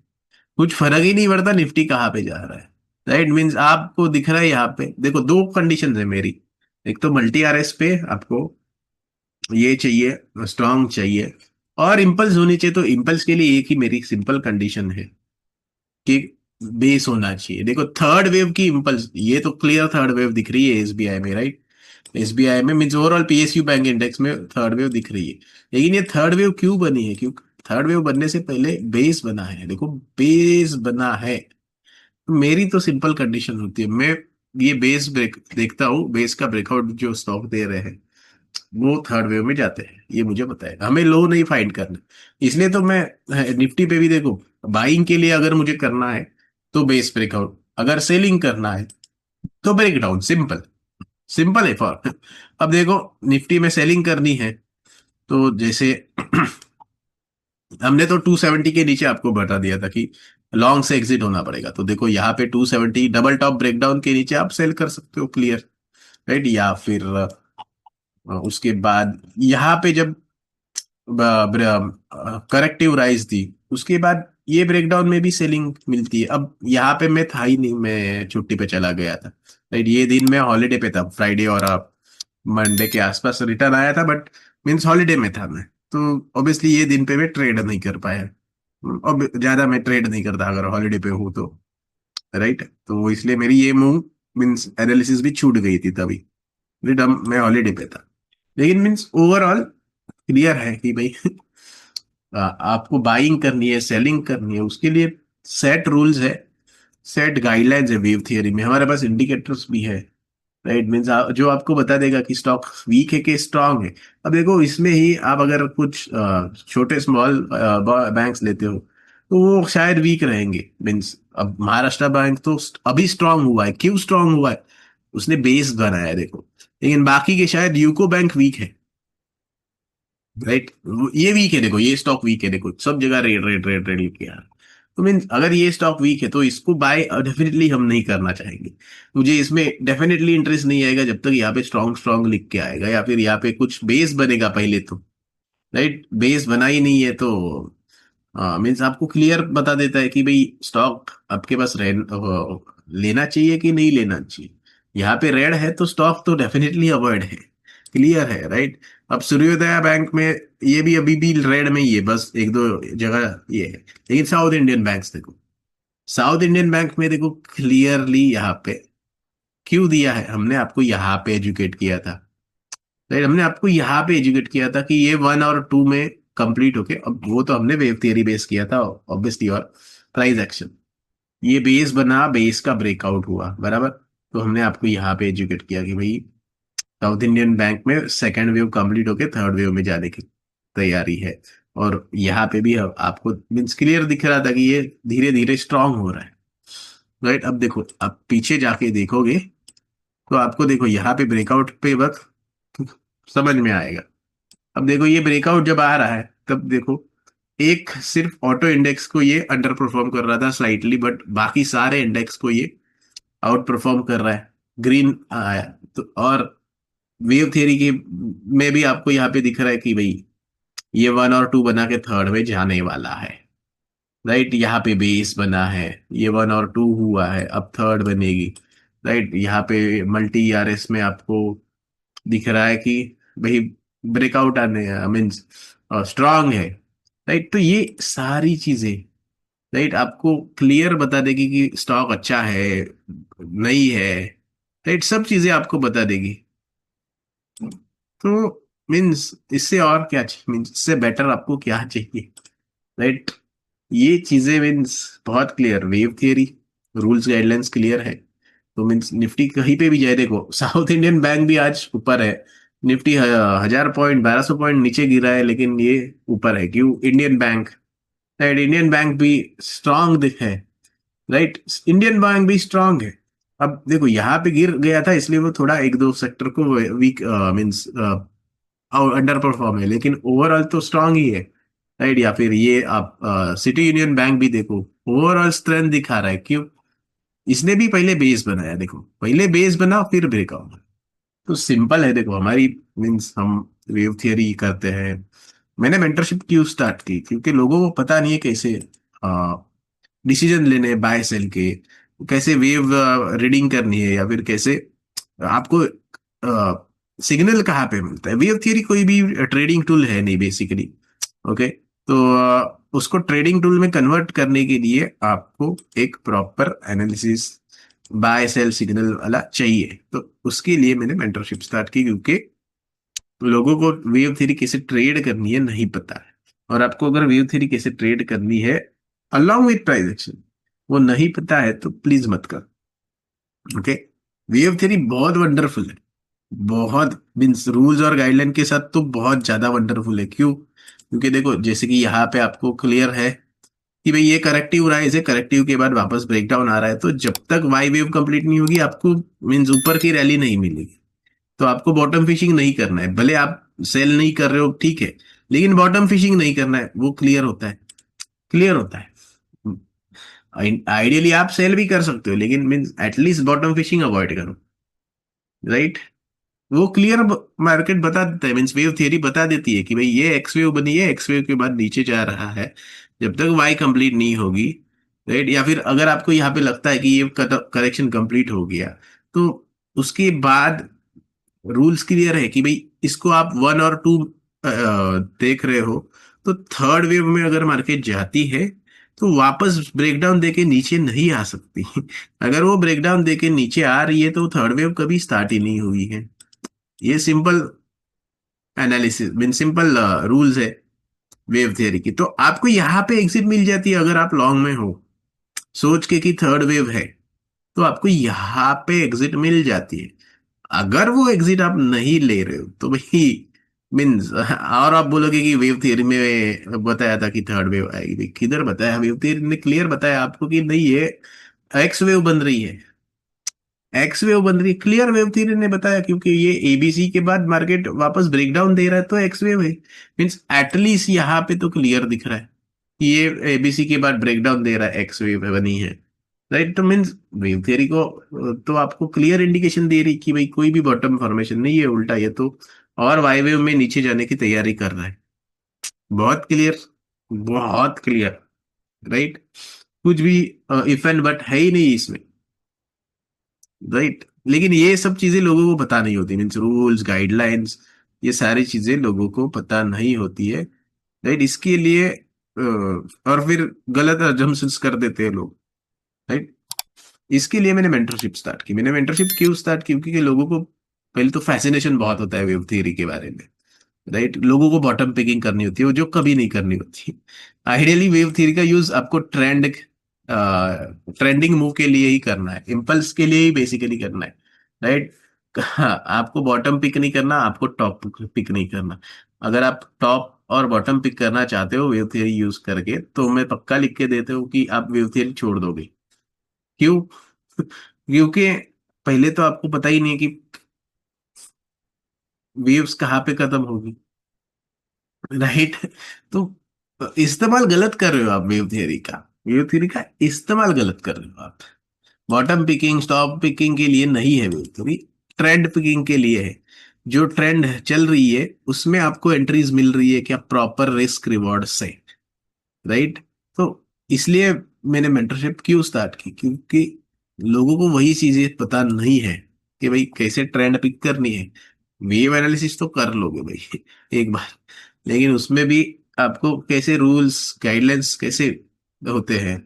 कुछ फर्क ही नहीं पड़ता निफ्टी कहाँ पे जा रहा है, राइट। मीन्स आपको दिख रहा है यहाँ पे, देखो दो कंडीशन है मेरी। एक तो मल्टी आरएस पे आपको ये चाहिए, स्ट्रांग चाहिए, और इम्पल्स होनी चाहिए। तो इम्पल्स के लिए एक ही मेरी सिंपल कंडीशन है कि बेस होना चाहिए। देखो थर्ड वेव की इम्पल्स, ये तो क्लियर थर्ड वेव दिख रही है एसबीआई में, राइट। एसबीआई में means overall PSU bank index में थर्ड वेव दिख रही है। लेकिन ये थर्ड वेव क्यों बनी है? क्यों थर्ड वेव बनने से पहले बेस बना है, देखो बेस बना है। मेरी तो सिंपल कंडीशन होती है, मैं ये बेस ब्रेक देखता हूँ, बेस का ब्रेकआउट जो स्टॉक दे रहे हैं वो थर्ड वेव में जाते हैं, ये मुझे पता है। हमें लो नहीं फाइंड करना, इसलिए तो मैं निफ्टी पे भी देखो, बाइंग के लिए अगर मुझे करना है तो बेस ब्रेकआउट, अगर सेलिंग करना है तो ब्रेक डाउन। सिंपल, सिंपल है फॉर। अब देखो निफ्टी में सेलिंग करनी है तो जैसे हमने तो 270 के नीचे आपको बता दिया था कि लॉन्ग से एग्जिट होना पड़ेगा, तो देखो यहाँ पे 270 डबल टॉप ब्रेकडाउन के नीचे आप सेल कर सकते हो क्लियर, राइट। या फिर उसके बाद यहाँ पे जब करेक्टिव राइज थी, उसके बाद ये ब्रेकडाउन में भी सेलिंग मिलती है। अब यहाँ पे मैं था ही नहीं, मैं छुट्टी पे चला गया था, राइट। ये दिन मैं हॉलीडे पे था, फ्राइडे और मंडे के आसपास रिटर्न आया था, बट मीन्स हॉलीडे में था मैं, तो ऑब्वियसली ये दिन पे मैं ट्रेड नहीं कर पाया। अब ज्यादा मैं ट्रेड नहीं करता अगर हॉलीडे पे हूँ तो, राइट। तो इसलिए मेरी ये मूव मीन्स एनालिसिस भी छूट गई थी तभी, मैं हॉलीडे पे था। लेकिन मीन्स ओवरऑल क्लियर है कि भाई आपको बाइंग करनी है, सेलिंग करनी है, उसके लिए सेट रूल्स है, सेट गाइडलाइंस है। वेव थियरी में हमारे पास इंडिकेटर्स भी है, राइट। मीन्स जो आपको बता देगा कि स्टॉक वीक है कि स्ट्रांग है। अब देखो इसमें ही आप अगर कुछ छोटे स्मॉल बैंक्स लेते हो तो वो शायद वीक रहेंगे। मीन्स अब महाराष्ट्र बैंक तो अभी स्ट्रांग हुआ है, क्यों स्ट्रांग हुआ है, उसने बेस बनाया है देखो। लेकिन बाकी के शायद यूको बैंक वीक है, राइट। ये वीक है देखो, ये स्टॉक वीक है देखो, सब जगह रेड रेड रेड रेड लिख के आ रहा है। तो मीन अगर ये स्टॉक वीक है तो इसको बाय डेफिनेटली हम नहीं करना चाहेंगे। मुझे इसमें डेफिनेटली इंटरेस्ट नहीं आएगा जब तक यहाँ पे स्ट्रॉन्ग स्ट्रॉन्ग लिख के आएगा, या फिर यहाँ पे कुछ बेस बनेगा पहले तो, राइट। बेस बना ही नहीं है तो मीन्स आपको क्लियर बता देता है कि भाई स्टॉक आपके पास लेना चाहिए कि नहीं लेना चाहिए। यहाँ पे रेड है तो स्टॉक तो डेफिनेटली अवॉइड है, क्लियर है, राइट। अब सूर्योदय बैंक में ये भी अभी भी रेड में ही है, बस एक दो जगह ये है। लेकिन साउथ इंडियन बैंक्स देखो, साउथ इंडियन बैंक में देखो क्लियरली यहाँ पे क्यों दिया है, हमने आपको यहाँ पे एजुकेट किया था, राइट। हमने आपको यहाँ पे एजुकेट किया था कि ये 1 और 2 में कंप्लीट होके, अब वो तो हमने वेव थियरी बेस किया था ऑब्वियसली, और प्राइस एक्शन, ये बेस बना, बेस का ब्रेकआउट हुआ बराबर। तो हमने आपको यहाँ पे एजुकेट किया कि भाई साउथ इंडियन बैंक में सेकेंड वेव कंप्लीट होके थर्ड वेव में जाने की तैयारी है। और यहाँ पे भी आपको मीन्स क्लियर दिख रहा था कि ये धीरे धीरे स्ट्रांग हो रहा है, राइट। अब देखो आप पीछे जाके देखोगे तो आपको देखो यहाँ पे ब्रेकआउट पे वक्त समझ में आएगा। अब देखो ये ब्रेकआउट जब आ रहा है तब देखो एक सिर्फ ऑटो इंडेक्स को ये अंडर परफॉर्म कर रहा था स्लाइटली, बट बाकी सारे इंडेक्स को ये आउट परफॉर्म कर रहा है, ग्रीन आया। तो और वेव थियरी के में भी आपको यहाँ पे दिख रहा है कि भाई ये 1 और 2 बना के थर्ड में जाने वाला है, राइट। यहाँ पे बेस बना है, ये 1 और 2 हुआ है, अब थर्ड बनेगी, राइट। यहाँ पे मल्टी आरएस में आपको दिख रहा है कि भाई ब्रेकआउट आने मीन्स स्ट्रांग है, राइट। तो ये सारी चीजें, राइट, आपको क्लियर बता देगी कि स्टॉक अच्छा है नहीं है, राइट। सब चीजें आपको बता देगी। तो मीन्स इससे और क्या चाहिए, मीन्स इससे बेटर आपको क्या चाहिए, राइट। ये चीजें मीन्स बहुत clear, wave theory rules guidelines clear है। तो मीन्स निफ्टी कहीं पे भी जाए देखो, साउथ इंडियन बैंक भी आज ऊपर है, निफ्टी 1000 पॉइंट 1200 पॉइंट नीचे गिरा है, लेकिन ये ऊपर है क्यों, Indian bank, right. Indian bank भी स्ट्रांग है, राइट। इंडियन बैंक भी स्ट्रांग है। अब देखो यहाँ पे गिर गया था इसलिए वो थोड़ा एक दो सेक्टर को वीक मीन्स अंडर परफॉर्म है, लेकिन ओवरऑल तो स्ट्रांग ही है, राइट। या फिर ये आप सिटी यूनियन बैंक भी देखो, ओवरऑल स्ट्रेंथ दिखा रहा है, क्यों, इसने भी पहले बेस बनाया देखो, पहले बेस बना फिर ब्रेकआउट। तो सिंपल है देखो हमारी, मीन्स हम वेव थियरी करते हैं। मैंने मेंटरशिप क्यों स्टार्ट की, क्योंकि लोगों को पता नहीं है कैसे डिसीजन लेने बाय सेल के, कैसे वेव रीडिंग करनी है, या फिर कैसे आपको सिग्नल कहाँ पे मिलता है। वेव थियरी कोई भी ट्रेडिंग टूल है नहीं बेसिकली, ओके। तो उसको ट्रेडिंग टूल में कन्वर्ट करने के लिए आपको एक proper analysis buy sell signal वाला चाहिए। तो उसके लिए मैंने मेंटरशिप स्टार्ट की, क्योंकि लोगों को वेव थ्योरी कैसे ट्रेड करनी है नहीं पता है, और आपको अगर वेव थ्योरी कैसे ट्रेड करनी है अलॉन्ग विथ प्राइस एक्शन वो नहीं पता है तो प्लीज मत कर। ओके। वेव थ्योरी बहुत वंडरफुल है, बहुत मीन्स रूल्स और गाइडलाइन के साथ तो बहुत ज्यादा वंडरफुल है। क्यों? क्योंकि देखो जैसे कि यहाँ पे आपको क्लियर है कि भाई ये करेक्टिव रहा है, इसे करेक्टिव के बाद वापस ब्रेकडाउन आ रहा है, तो जब तक वाई वेव कंप्लीट नहीं होगी आपको मीन्स ऊपर की रैली नहीं मिलेगी। तो आपको बॉटम फिशिंग नहीं करना है, भले आप सेल नहीं कर रहे हो ठीक है, लेकिन बॉटम फिशिंग नहीं करना है, वो क्लियर होता है। क्लियर होता है। आइडियली आप सेल भी कर सकते हो लेकिन means at least bottom fishing avoid करो। राइट। वो क्लियर मार्केट बता देता है, मीन्स वेव थियरी बता देती है कि भाई ये एक्स वेव बनी है, एक्स वेव के बाद नीचे जा रहा है, जब तक वाई कंप्लीट नहीं होगी। राइट। या फिर अगर आपको यहाँ पे लगता है कि ये करेक्शन कंप्लीट हो गया तो उसके बाद रूल्स क्लियर है कि भाई इसको आप 1 और 2 देख रहे हो, तो थर्ड वेव में अगर मार्केट जाती है तो वापस ब्रेकडाउन देके नीचे नहीं आ सकती। अगर वो ब्रेकडाउन देके नीचे आ रही है तो थर्ड वेव कभी स्टार्ट ही नहीं हुई है। ये simple analysis mean simple rules है वेव थियरी की। तो आपको यहाँ पे एग्जिट मिल जाती है अगर आप लॉन्ग में हो, सोच के कि थर्ड वेव है, तो आपको यहाँ पे एग्जिट मिल जाती है। अगर वो एग्जिट आप नहीं ले रहे हो तो भाई मीन्स और आप बोलोगे कि वेव थियरी में बताया था कि थर्ड वेव आएगी, भाई किधर बताया? वेव थियरी ने क्लियर बताया आपको कि नहीं ये एक्स वेव बन रही है, एक्स वेव बन रही है, क्लियर वेव थ्योरी ने बताया। क्योंकि ये एबीसी के बाद मार्केट वापस ब्रेकडाउन दे रहा है तो एक्स वेव है, मीन्स एटलीस्ट यहाँ पे तो क्लियर दिख रहा है कि ये एबीसी के बाद ब्रेकडाउन दे रहा है, एक्स वेव बनी है। राइट। तो मीन्स वेव थ्योरी को तो आपको क्लियर इंडिकेशन दे रही कि भाई कोई भी बॉटम फॉर्मेशन नहीं है, उल्टा ये तो और वाई वेव में नीचे जाने की तैयारी कर रहा है। बहुत क्लियर, बहुत क्लियर। राइट। कुछ भी इफ एंड बट है ही नहीं इसमें। राइट। लेकिन ये सब चीजें लोगों को पता नहीं होती, मीन्स रूल्स गाइडलाइंस, ये सारी चीजें लोगों को पता नहीं होती है। राइट। इसके लिए और फिर गलत अजम्पशंस कर देते हैं लोग। राइट। इसके लिए मैंने मेंटरशिप स्टार्ट की। मैंने मेंटरशिप क्यों स्टार्ट की? क्योंकि लोगों को पहले तो फैसिनेशन बहुत होता है वेव थ्योरी के बारे में। राइट। लोगों को बॉटम पिकिंग करनी होती है वो जो कभी नहीं करनी होती। आइडियली वेव थ्योरी का यूज आपको ट्रेंडिंग मूव के लिए ही करना है, इम्पल्स के लिए ही बेसिकली करना है। राइट। आपको बॉटम पिक नहीं करना, आपको टॉप पिक नहीं करना। अगर आप टॉप और बॉटम पिक करना चाहते हो वेव थ्योरी यूज करके तो मैं पक्का लिख के देता हूँ कि आप वेव थ्योरी छोड़ दोगे। क्यों? क्योंकि पहले तो आपको पता ही नहीं है कि वेव्स कहाँ पे खत्म होगी। राइट। तो इस्तेमाल गलत कर रहे हो आप वेव थियरी का, वेव थियरी का इस्तेमाल गलत कर रहे हो आप। बॉटम पिकिंग स्टॉप पिकिंग के लिए नहीं है वेव थियरी, ट्रेंड पिकिंग के लिए है। जो ट्रेंड चल रही है उसमें आपको एंट्रीज मिल रही है क्या प्रॉपर रिस्क रिवॉर्ड से। राइट। तो इसलिए मैंने मेंटरशिप क्यों स्टार्ट की? क्योंकि लोगों को वही चीजें पता नहीं है कि भाई कैसे ट्रेंड पिक करनी है। वेव एनालिसिस तो कर लोगे भाई एक बार, लेकिन उसमें भी आपको कैसे रूल्स गाइडलाइंस कैसे होते हैं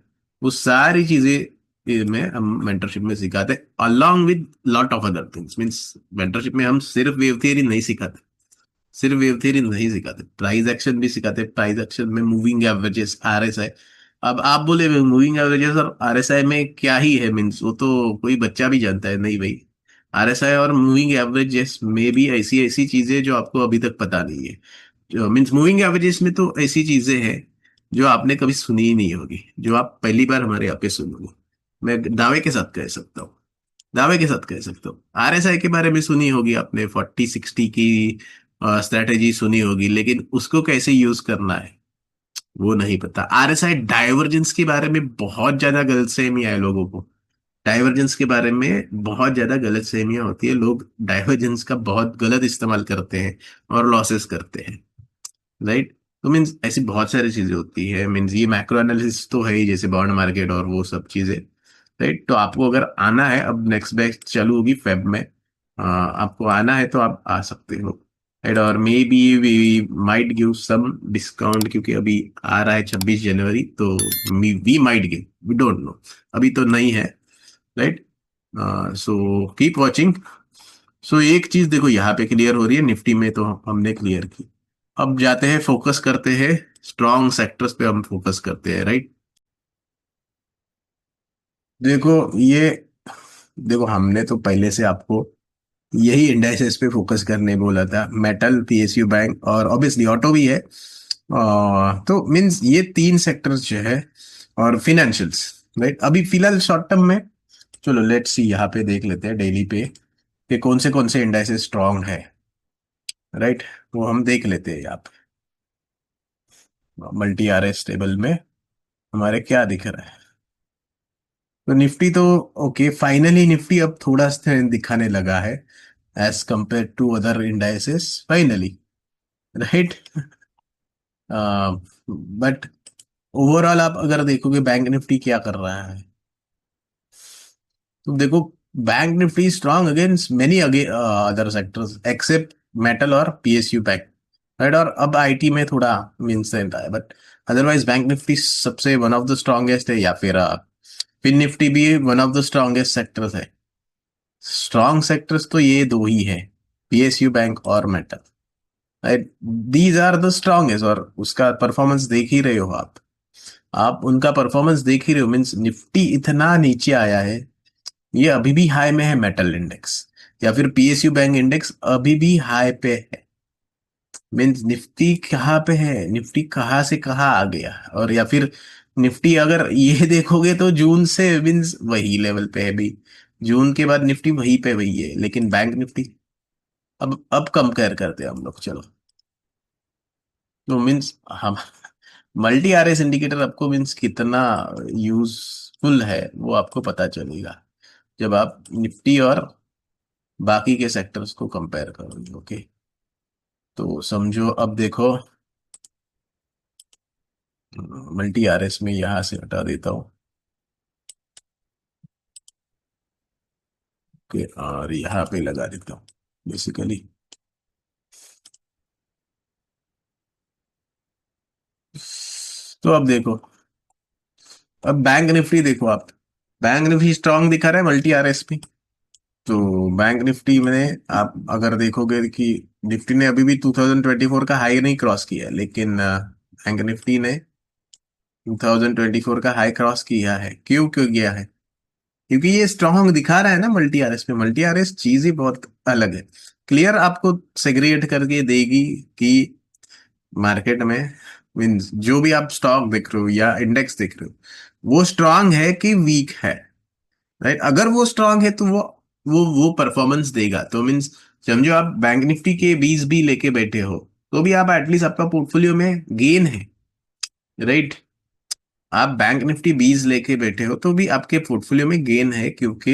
वो सारी चीजें में हम मेंटरशिप में सिखाते हैं along with lot of other things. Means mentorship में हम सिर्फ वेव थियरी नहीं सिखाते, सिर्फ वेव थियरी नहीं सिखाते, प्राइस एक्शन भी सिखाते। प्राइस एक्शन में मूविंग एवरेजेस आरएसआई। अब आप बोले मूविंग एवरेजेस और आरएसआई में क्या ही है, मीन्स वो तो कोई बच्चा भी जानता है। नहीं भाई, आरएसआई और मूविंग एवरेजेस में भी ऐसी ऐसी चीजें जो आपको अभी तक पता नहीं है। जो मीन्स मूविंग एवरेजेस में तो ऐसी चीजें हैं जो आपने कभी सुनी ही नहीं होगी, जो आप पहली बार हमारे यहाँ पे सुनोगे। मैं दावे के साथ कह सकता हूँ, दावे के साथ कह सकता हूँ। आरएसआई के बारे में सुनी होगी आपने, 40-60 की स्ट्रेटेजी सुनी होगी, लेकिन उसको कैसे यूज करना है वो नहीं पता। आरएसआई डाइवर्जेंस के बारे में बहुत ज्यादा गलतफहमियां है लोगों को। डाइवर्जेंस के बारे में बहुत ज्यादा गलतफहमियां होती है, लोग डाइवर्जेंस का बहुत गलत इस्तेमाल करते हैं और लॉसेस करते हैं। राइट। तो मीन्स ऐसी बहुत सारी चीजें होती है। मीन्स ये मैक्रो एनालिसिस तो है ही, जैसे बॉन्ड मार्केट और वो सब चीजें। राइट। तो आपको अगर आना है, अब नेक्स्ट बैच चालू होगी फेब में, आपको आना है तो आप आ सकते हो। राइट। और maybe we might give some discount क्योंकि अभी आ रहा है 26 जनवरी, तो we might give, we don't know, अभी तो नहीं है। Right. So keep watching. So एक चीज देखो यहाँ पे क्लियर हो रही है, निफ्टी में तो हमने क्लियर की। अब जाते हैं फोकस करते हैं स्ट्रॉन्ग सेक्टर्स पे हम फोकस करते हैं, राइट। देखो ये देखो हमने तो पहले से आपको यही इंडाइसेस पे फोकस करने बोला था, मेटल, पीएसयू बैंक और ऑब्वियसली ऑटो भी है। तो मींस ये तीन सेक्टर्स जो है, और फिनेंशियल्स, राइट। अभी फिलहाल शॉर्ट टर्म में चलो लेट्स सी, यहाँ पे देख लेते हैं डेली पे कि कौन से इंडाइसेस स्ट्रांग है, राइट। वो हम देख लेते हैं यहाँ पे मल्टी आरएस टेबल में हमारे क्या दिख रहा है। तो निफ्टी तो ओके, फाइनली निफ्टी अब थोड़ा स्ट्रेंथ दिखाने लगा है as compare to other indices, finally, right. But overall आप अगर देखोगे बैंक निफ्टी क्या कर रहा है, तो देखो bank nifty strong against many other sectors except metal और पीएसयू बैंक, राइट। और अब आईटी में थोड़ा मीन्स है, बट अदरवाइज बैंक निफ्टी सबसे वन ऑफ द स्ट्रांगेस्ट है, या फिर फिन निफ्टी भी one of the strongest sectors है। स्ट्रांग सेक्टर्स तो ये दो ही है, पीएसयू बैंक और metal, right. These are the strongest, और उसका परफॉर्मेंस देख ही रहे हो आप उनका परफॉर्मेंस देख ही रहे हो। मीन्स निफ्टी इतना नीचे आया है, ये अभी भी हाई में है मेटल इंडेक्स, या फिर पीएसयू बैंक इंडेक्स अभी भी हाई पे है। मीन्स निफ्टी कहाँ पे है, निफ्टी कहाँ से कहाँ आ गया। और या फिर निफ्टी अगर ये देखोगे तो जून से मीन्स वही लेवल पे है भी, जून के बाद निफ्टी वहीं पे वही है, लेकिन बैंक निफ्टी अब कंपेयर करते हैं हम लोग, चलो। तो मीन्स हम मल्टी आरएस इंडिकेटर आपको मीन्स कितना यूजफुल है वो आपको पता चलेगा जब आप निफ्टी और बाकी के सेक्टर्स को कंपेयर करोगे, ओके। तो समझो, अब देखो मल्टी आरएस में यहां से हटा देता हूँ, ओके, और यहाँ पे लगा देता हूँ बेसिकली। तो अब देखो, अब बैंक निफ्टी देखो आप, बैंक निफ्टी स्ट्रांग दिखा रहा है मल्टी आरएस पे। तो बैंक निफ्टी में आप अगर देखोगे कि निफ्टी ने अभी भी 2024 का हाई नहीं क्रॉस किया है, लेकिन बैंक निफ्टी ने 2024 का हाई क्रॉस किया है। क्यों क्यों किया है? क्योंकि ये स्ट्रांग दिखा रहा है ना मल्टी आरएस पे। मल्टी आरएस चीज ही बहुत अलग है, क्लियर आपको सेग्रीगेट करके देगी कि मार्केट में मीन्स जो भी आप स्टॉक देख रहे हो या इंडेक्स देख रहे हो, वो स्ट्रांग है कि वीक है, राइट। अगर वो स्ट्रांग है तो वो परफॉर्मेंस देगा। तो मीन्स समझो आप बैंक निफ्टी के 20 भी लेके बैठे हो, तो भी आप एटलीस्ट आपका पोर्टफोलियो में गेन है, राइट। आप बैंक निफ्टी 20 लेके बैठे हो तो भी आपके पोर्टफोलियो में गेन है, क्योंकि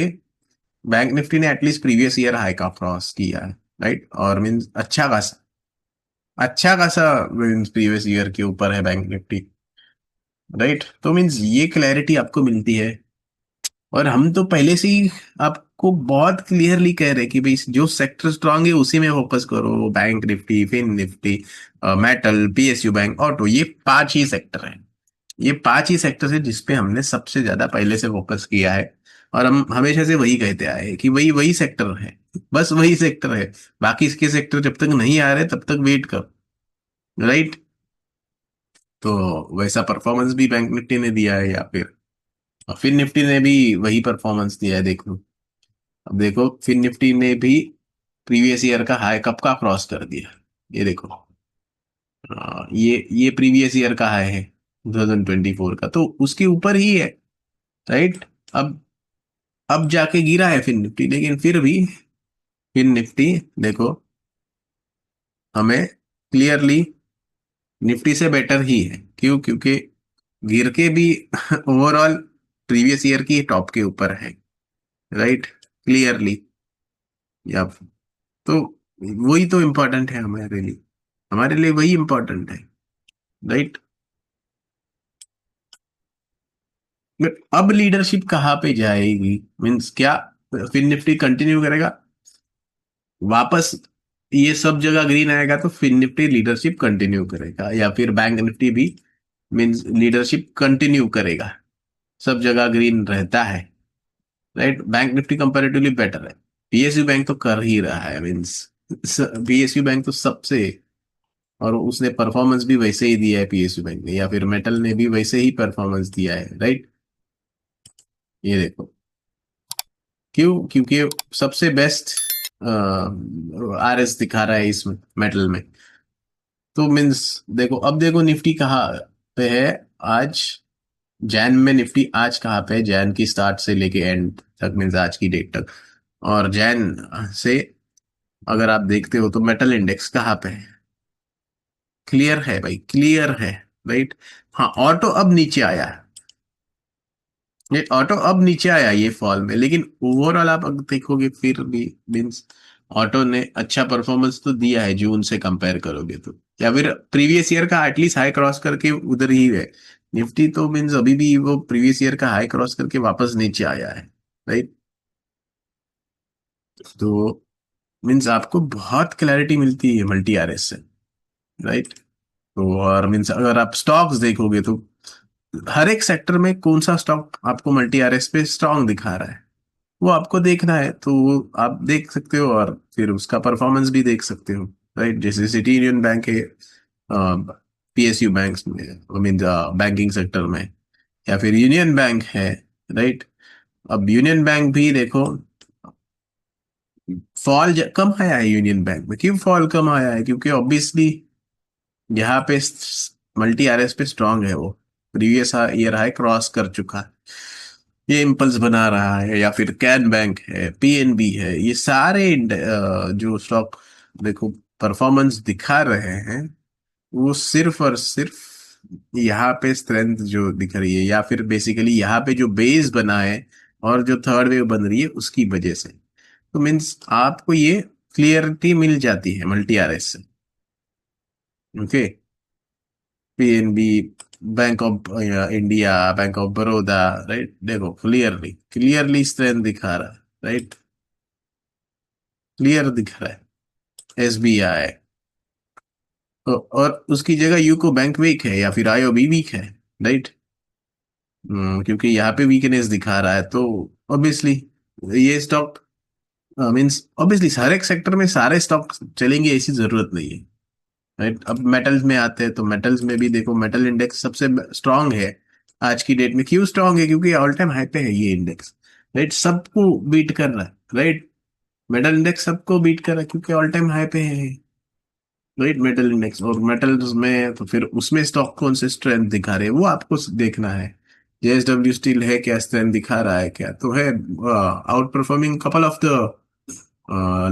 बैंक निफ्टी ने एटलीस्ट प्रीवियस ईयर हाई का क्रॉस किया है, राइट। और मीन्स अच्छा खासा मीन्स प्रीवियस ईयर के ऊपर है बैंक निफ्टी, राइट। तो मीन्स ये क्लैरिटी आपको मिलती है। और हम तो पहले से ही आपको बहुत क्लियरली कह रहे हैं कि भाई जो सेक्टर स्ट्रांग है उसी में फोकस करो, bank nifty, fin nifty, metal, PSU bank, auto, ये पांच ही सेक्टर हैं। ये पांच ही सेक्टर है जिसपे हमने सबसे ज्यादा पहले से फोकस किया है, और हम हमेशा से वही कहते आए हैं कि वही वही सेक्टर है, बस वही सेक्टर है। बाकी इसके सेक्टर जब तक नहीं आ रहे तब तक वेट कर, राइट। तो वैसा परफॉर्मेंस भी बैंक निफ्टी ने दिया है, या फिर निफ्टी ने भी वही परफॉर्मेंस दिया है, देख लो। अब देखो फिर निफ्टी ने भी प्रीवियस ईयर का हाई कब का क्रॉस कर दिया, ये देखो। ये प्रीवियस ईयर का हाई है 2024 का, तो उसके ऊपर ही है, राइट। अब जाके गिरा है फिर निफ्टी, लेकिन फिर भी फिर निफ्टी देखो हमें क्लियरली निफ्टी से बेटर ही है। क्यों? क्योंकि गिर के भी ओवरऑल प्रीवियस ईयर की टॉप के ऊपर है, राइट, क्लियरली। या तो वही तो इम्पोर्टेंट है हमारे लिए वही इम्पोर्टेंट है, राइट। बट अब लीडरशिप कहाँ पे जाएगी? मीन्स क्या फिर निफ्टी कंटिन्यू करेगा वापस, ये सब जगह ग्रीन आएगा तो फिर निफ्टी लीडरशिप कंटिन्यू करेगा, या फिर बैंक निफ्टी भी मीन्स लीडरशिप कंटिन्यू करेगा? सब जगह ग्रीन रहता है, right. Bank Nifty comparatively better है, पीएसयू बैंक तो कर ही रहा है मीन्स, पीएसयू बैंक तो सबसे और उसने परफॉर्मेंस भी वैसे ही दिया है पीएसयू बैंक ने, या फिर मेटल ने भी वैसे ही परफॉर्मेंस दिया है, राइट। ये देखो, क्यों? क्योंकि सबसे बेस्ट आरएस दिखा रहा है इसमें, मेटल में। तो मीन्स देखो, अब देखो निफ्टी कहाँ पे है आज। जैन में निफ्टी आज कहाँ पे है, जैन की स्टार्ट से लेके एंड तक, मीन्स आज की डेट तक। और जैन से अगर आप देखते हो तो मेटल इंडेक्स कहाँ पे है? क्लियर है भाई, क्लियर है, राइट। हाँ, ऑटो अब नीचे आया है। ये ऑटो अब नीचे आया ये फॉल में, लेकिन ओवरऑल आप अगर देखोगे फिर भी मीन्स ऑटो ने अच्छा परफॉर्मेंस तो दिया है जून से कंपेयर करोगे तो, या फिर प्रीवियस ईयर का एटलीस्ट हाई क्रॉस करके उधर ही है। निफ्टी तो मीन्स अभी भी वो प्रीवियस ईयर का हाई क्रॉस करके वापस नीचे आया है, राइट। तो मीन्स आपको बहुत क्लैरिटी मिलती है मल्टी आरएस से, राइट। तो और मीन्स अगर आप स्टॉक्स देखोगे तो हर एक सेक्टर में कौन सा स्टॉक आपको मल्टी आरएस पे स्ट्रांग दिखा रहा है, वो आपको देखना है। तो वो आप देख सकते हो और फिर उसका परफॉर्मेंस भी देख सकते हो, राइट। जैसे सिटी यूनियन बैंक है पीएसयू बैंक में, आई मीन बैंकिंग सेक्टर में, या फिर यूनियन बैंक है, राइट। अब यूनियन बैंक भी देखो, फॉल कम आया है यूनियन बैंक में। क्यों फॉल कम आया है? क्योंकि ऑब्वियसली यहाँ पे मल्टी आरएस पे स्ट्रांग है वो, प्रीवियस ईयर हाई क्रॉस कर चुका है, ये इम्पल्स बना रहा है। या फिर कैन बैंक है, पीएनबी है, ये सारे जो स्टॉक देखो परफॉर्मेंस दिखा रहे हैं, वो सिर्फ और सिर्फ यहाँ पे स्ट्रेंथ जो दिख रही है, या फिर बेसिकली यहाँ पे जो बेस बना है और जो थर्ड वेव बन रही है उसकी वजह से। तो मीन्स आपको ये क्लियरिटी मिल जाती है मल्टी आरएस से, okay. PNB, bank of India, bank of Baroda, right. देखो क्लियरली क्लियरली स्ट्रेंथ दिखा रहा है, राइट। क्लियर दिख रहा है एसबीआई। और उसकी जगह यूको बैंक वीक है या फिर आईओबी वीक है, राइट। क्योंकि यहाँ पे वीकनेस दिखा रहा है तो ऑब्वियसली ये स्टॉक, मींस ऑब्वियसली हर एक सेक्टर में सारे स्टॉक चलेंगे ऐसी जरूरत नहीं है, राइट। अब मेटल्स में आते हैं तो मेटल्स में भी देखो, मेटल इंडेक्स सबसे स्ट्रांग है आज की डेट में। क्यों स्ट्रांग है? क्योंकि ऑल टाइम हाई पे है ये इंडेक्स, राइट। सबको बीट कर रहा है, राइट। मेटल इंडेक्स सबको बीट कर रहा है क्योंकि ऑल टाइम हाई पे है, राइट। मेटल इंडेक्स और मेटल्स में तो फिर उसमें स्टॉक कौन से स्ट्रेंथ दिखा रहे हैं वो आपको देखना है। जेएसडब्ल्यू स्टील है क्या, स्ट्रेंथ दिखा रहा है क्या? तो है out performing couple of the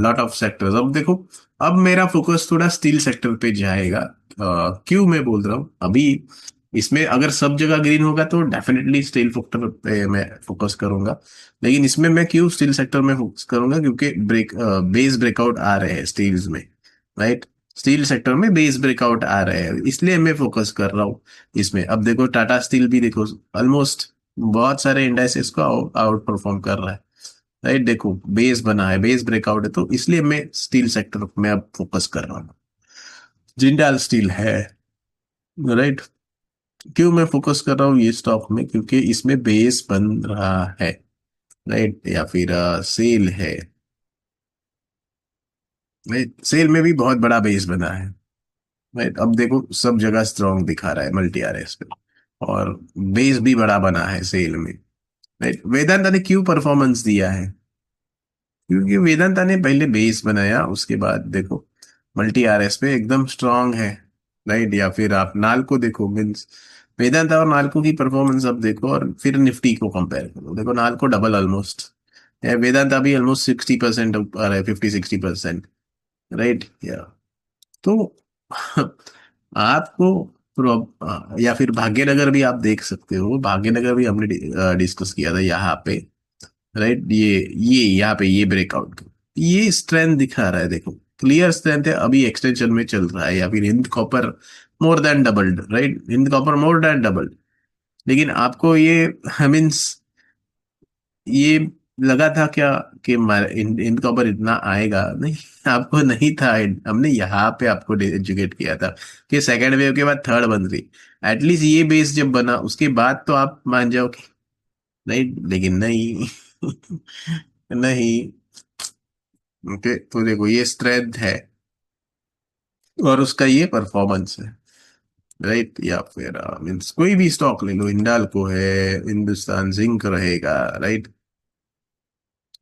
lot of sectors. अब देखो, अब मेरा फोकस थोड़ा स्टील सेक्टर पे जाएगा। क्यों मैं बोल रहा हूँ अभी, इसमें अगर सब जगह ग्रीन होगा तो डेफिनेटली स्टील सेक्टर पे मैं फोकस करूंगा। लेकिन इसमें मैं क्यों स्टील सेक्टर में फोकस करूंगा? क्योंकि बेस ब्रेकआउट आ रहे हैं स्टील्स में, राइट। स्टील सेक्टर में बेस ब्रेकआउट आ रहे हैं, इसलिए मैं फोकस कर रहा हूँ इसमें। अब देखो टाटा स्टील भी देखो, ऑलमोस्ट बहुत सारे इंडाइसेस को आउट परफॉर्म कर रहा है, राइट। देखो बेस बना है, बेस ब्रेकआउट है, तो इसलिए मैं स्टील सेक्टर में अब फोकस कर रहा हूँ। जिंदाल स्टील है, राइट। क्यों मैं फोकस कर रहा हूँ ये स्टॉक में? क्योंकि इसमें बेस बन रहा है, राइट। या फिर सेल है, राइट। सेल में भी बहुत बड़ा बेस बना है, राइट। अब देखो सब जगह स्ट्रॉन्ग दिखा रहा है मल्टी आरएस पे, और बेस भी बड़ा बना है सेल में, राइट। वेदांता ने क्यों परफॉर्मेंस दिया है? क्योंकि वेदांता ने पहले बेस बनाया, उसके बाद देखो मल्टी आरएस पे एकदम स्ट्रांग है, राइट। या फिर आप नाल्को देखो, मीन्स वेदांता और नाल्को की परफॉर्मेंस अब देखो, और फिर निफ्टी को कंपेयर करो, देखो नाल्को डबल ऑलमोस्ट है, वेदांता भी ऑलमोस्ट 60% ऊपर है, 50-60%, राइट। या तो आपको या फिर भाग्यनगर भी आप देख सकते हो, भाग्यनगर भी हमने डिस्कस किया था यहाँ पे, राइट। ये यहाँ पे ये ब्रेकआउट, ये स्ट्रेंथ दिखा रहा है, देखो क्लियर स्ट्रेंथ है। अभी एक्सटेंशन में चल रहा है, या फिर Hind copper more than doubled, right. Hind copper more than doubled. लेकिन आपको ये मीन्स ये लगा था क्या कि हिंद कॉपर इतना आएगा? नहीं, आपको नहीं था। हमने यहाँ पे आपको एजुकेट किया था कि सेकेंड वेव के बाद थर्ड बन रही, एटलीस्ट ये बेस जब बना उसके बाद तो आप मान जाओ कि नहीं, लेकिन नहीं। नहीं, ओके। तो देखो ये स्ट्रेंथ है, और उसका ये परफॉर्मेंस है, राइट। या फिर मीन्स कोई भी स्टॉक ले लो, इंडाल्को है, हिंदुस्तान जिंक रहेगा, राइट।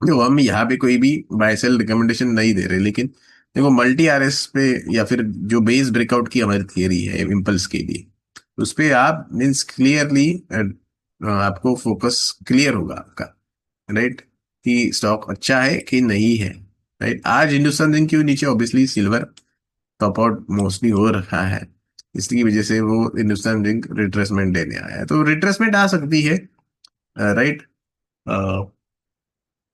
देखो हम यहाँ पे कोई भी बाय सेल रिकमेंडेशन नहीं दे रहे, लेकिन देखो मल्टी आरएस पे या फिर जो बेस ब्रेकआउट की हमारी थियरी है इम्पल्स के लिए, उस पे आप मीन्स क्लियरली आपको फोकस क्लियर होगा आपका, राइट, कि स्टॉक अच्छा है कि नहीं है, राइट। आज हिंदुस्तान जिंक क्यों नीचे, obviously silver top out mostly हो रखा है, इसकी वजह से वो हिंदुस्तान जिंक रिट्रेसमेंट लेने आया है, तो रिट्रेसमेंट आ सकती है, राइट।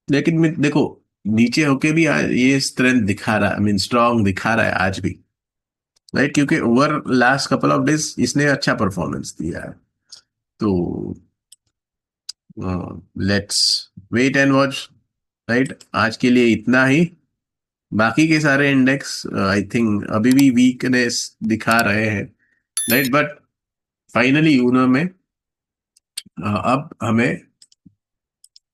लेकिन देखो नीचे होके भी ये स्ट्रेंथ दिखा रहा है, आई मीन स्ट्रांग दिखा रहा है आज भी, राइट, क्योंकि over last couple of days इसने अच्छा परफॉर्मेंस दिया है। तो let's wait and watch, right. आज के लिए इतना ही। बाकी के सारे इंडेक्स आई थिंक अभी भी वीकनेस दिखा रहे हैं, राइट, बट फाइनली उन्होंने अब हमें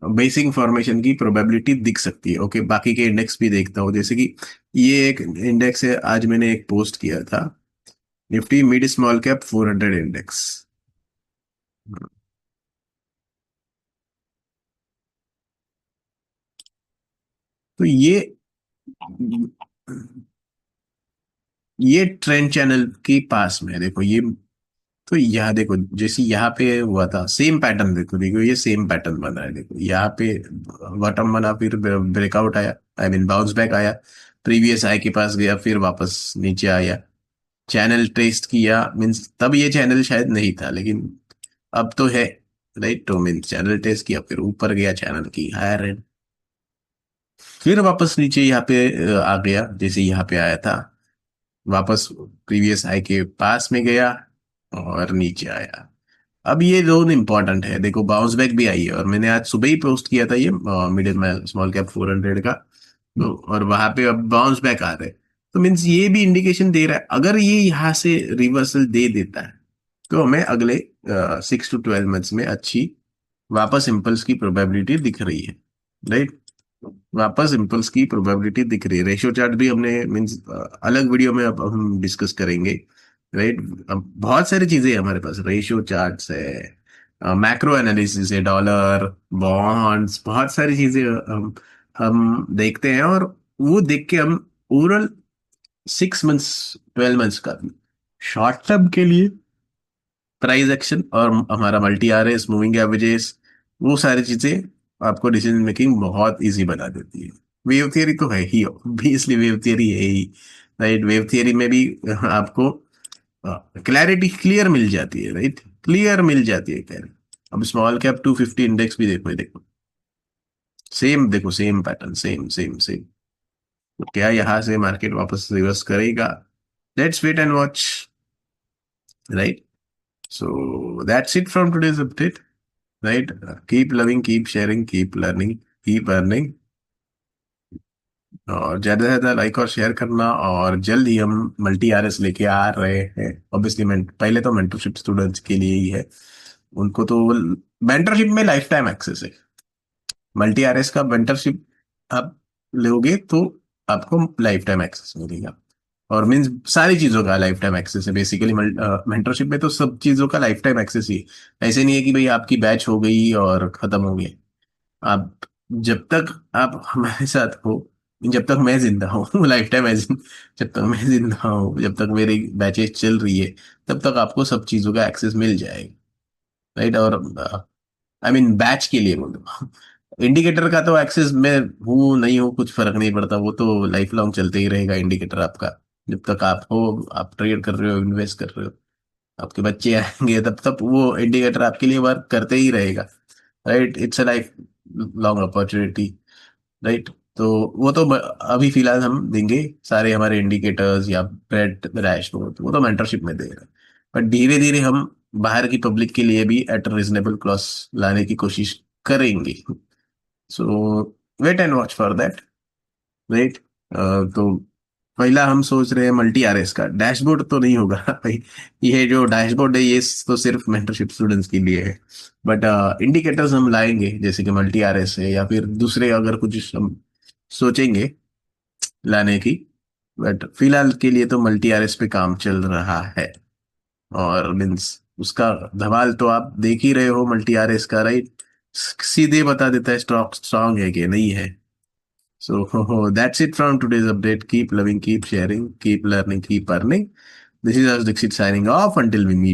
बेसिक इंफॉर्मेशन की प्रोबेबिलिटी दिख सकती है। ओके, बाकी के इंडेक्स भी देखता हूँ, जैसे कि ये एक इंडेक्स है, आज मैंने एक पोस्ट किया था, Nifty mid small cap 400 index. तो ये ट्रेंड चैनल के पास में है, देखो ये। तो यहाँ देखो जैसे यहाँ पे हुआ था सेम पैटर्न, देखो देखो ये सेम पैटर्न बना है, देखो यहाँ पे बॉटम बना, फिर ब्रेकआउट आया, आई मीन बाउंस बैक आया, प्रीवियस हाई के पास गया, फिर वापस नीचे आया, चैनल टेस्ट किया, मीन्स तब ये चैनल शायद नहीं था, लेकिन अब तो है, राइट। तो मीन्स चैनल टेस्ट किया, फिर ऊपर गया चैनल की हायर एंड, फिर वापस नीचे यहाँ पे आ गया, जैसे यहाँ पे आया था, वापस प्रीवियस हाई के पास में गया और नीचे आया। अब ये जोन इंपॉर्टेंट है, देखो बाउंस बैक भी आई है, और मैंने आज सुबह ही पोस्ट किया था ये मिडिल में स्मॉल कैप 400 का, तो और वहां पे अब बाउंस बैक आ रहे हैं। तो मीन्स ये भी इंडिकेशन दे रहा है, अगर ये यहाँ से रिवर्सल दे देता है तो हमें अगले 6 to 12 मंथ्स में अच्छी वापस इम्पल्स की प्रोबेबिलिटी दिख रही है, राइट। वापस इम्पल्स की प्रोबेबिलिटी दिख रही है। रेशियो चार्ट भी हमने मीन्स अलग वीडियो में अब हम डिस्कस करेंगे, राइट। अब बहुत सारी चीजें हैं हमारे पास, रेशियो चार्ट्स है, मैक्रो एनालिसिस है, डॉलर, बॉन्ड्स, बहुत सारी चीजें हम देखते हैं, और वो देख के हम ओवरऑल 6 मंथ्स 12 मंथ्स का शॉर्ट टर्म के लिए प्राइस एक्शन और हमारा multi R S, moving averages, वो सारी चीजें आपको डिसीजन मेकिंग बहुत इजी बना देती है। वेव थियरी तो है ही, ऑब्वियसली वेव थियरी है ही, राइट। वेव थियरी में भी आपको क्लैरिटी क्लियर मिल जाती है, राइट, क्लियर मिल जाती है क्लैरिटी। अब स्मॉल कैप 250 इंडेक्स भी देखो, ये देखो सेम, देखो same pattern, same same same. तो क्या यहाँ से मार्केट वापस रिवर्स करेगा? Let's wait and watch, right. So that's it from today's update, right? Keep loving, keep sharing, keep learning, keep earning, और ज्यादा से ज्यादा लाइक और शेयर करना। और जल्द ही हम मल्टी आरएस लेके आ रहे हैं, ऑब्वियसली पहले तो मेंटरशिप स्टूडेंट्स के लिए ही है, उनको तो मेंटरशिप में लाइफ टाइम एक्सेस है। मल्टी आरएस का मेंटरशिप आप लोगे तो आपको लाइफ टाइम एक्सेस मिलेगा, और मीन्स सारी चीजों का लाइफ टाइम एक्सेस है बेसिकली। मेंटरशिप में तो सब चीजों का लाइफ टाइम एक्सेस ही है। ऐसे नहीं है कि भाई आपकी बैच हो गई और खत्म हो गई। आप जब तक आप हमारे साथ हो, जब तक मैं जिंदा हूँ लाइफ टाइम एज, जब तक मैं जिंदा हूँ, जब तक मेरी बैचेस चल रही है, तब तक आपको सब चीजों का एक्सेस मिल जाएगा, राइट। और आई मीन बैच के लिए बोल रहा हूँ, इंडिकेटर का तो एक्सेस मैं हूँ नहीं हूँ कुछ फर्क नहीं पड़ता, वो तो लाइफ लॉन्ग चलते ही रहेगा इंडिकेटर आपका। जब तक आप हो, आप ट्रेड कर रहे हो, इन्वेस्ट कर रहे हो, आपके बच्चे आएंगे, तब तक वो इंडिकेटर आपके लिए वर्क करते ही रहेगा, right. It's a life long opportunity, right. तो वो तो अभी फिलहाल हम देंगे सारे हमारे इंडिकेटर्स या ब्रेड डैशबोर्ड, वो तो मेंटरशिप में दे रहे हैं, बट धीरे धीरे हम बाहर की पब्लिक के लिए भी एट रीजनेबल कॉस्ट लाने की कोशिश करेंगे। So wait and watch for that, right. तो पहला हम सोच रहे हैं मल्टी आरएस का डैशबोर्ड, तो नहीं होगा भाई, ये जो डैशबोर्ड है ये तो सिर्फ मेंटरशिप स्टूडेंट्स के लिए है, बट इंडिकेटर्स हम लाएंगे, जैसे कि मल्टी आरएस है या फिर दूसरे अगर कुछ हम सोचेंगे लाने की, बट फिलहाल के लिए तो मल्टी आरएस पे काम चल रहा है। और मीन्स उसका धमाल तो आप देख ही रहे हो मल्टी आरएस का, राइट? सीधे बता देता है स्टॉक स्ट्रांग है कि नहीं है। So that's it from today's update. Keep loving, keep sharing, keep learning, keep earning. This is us Dixit signing off until we meet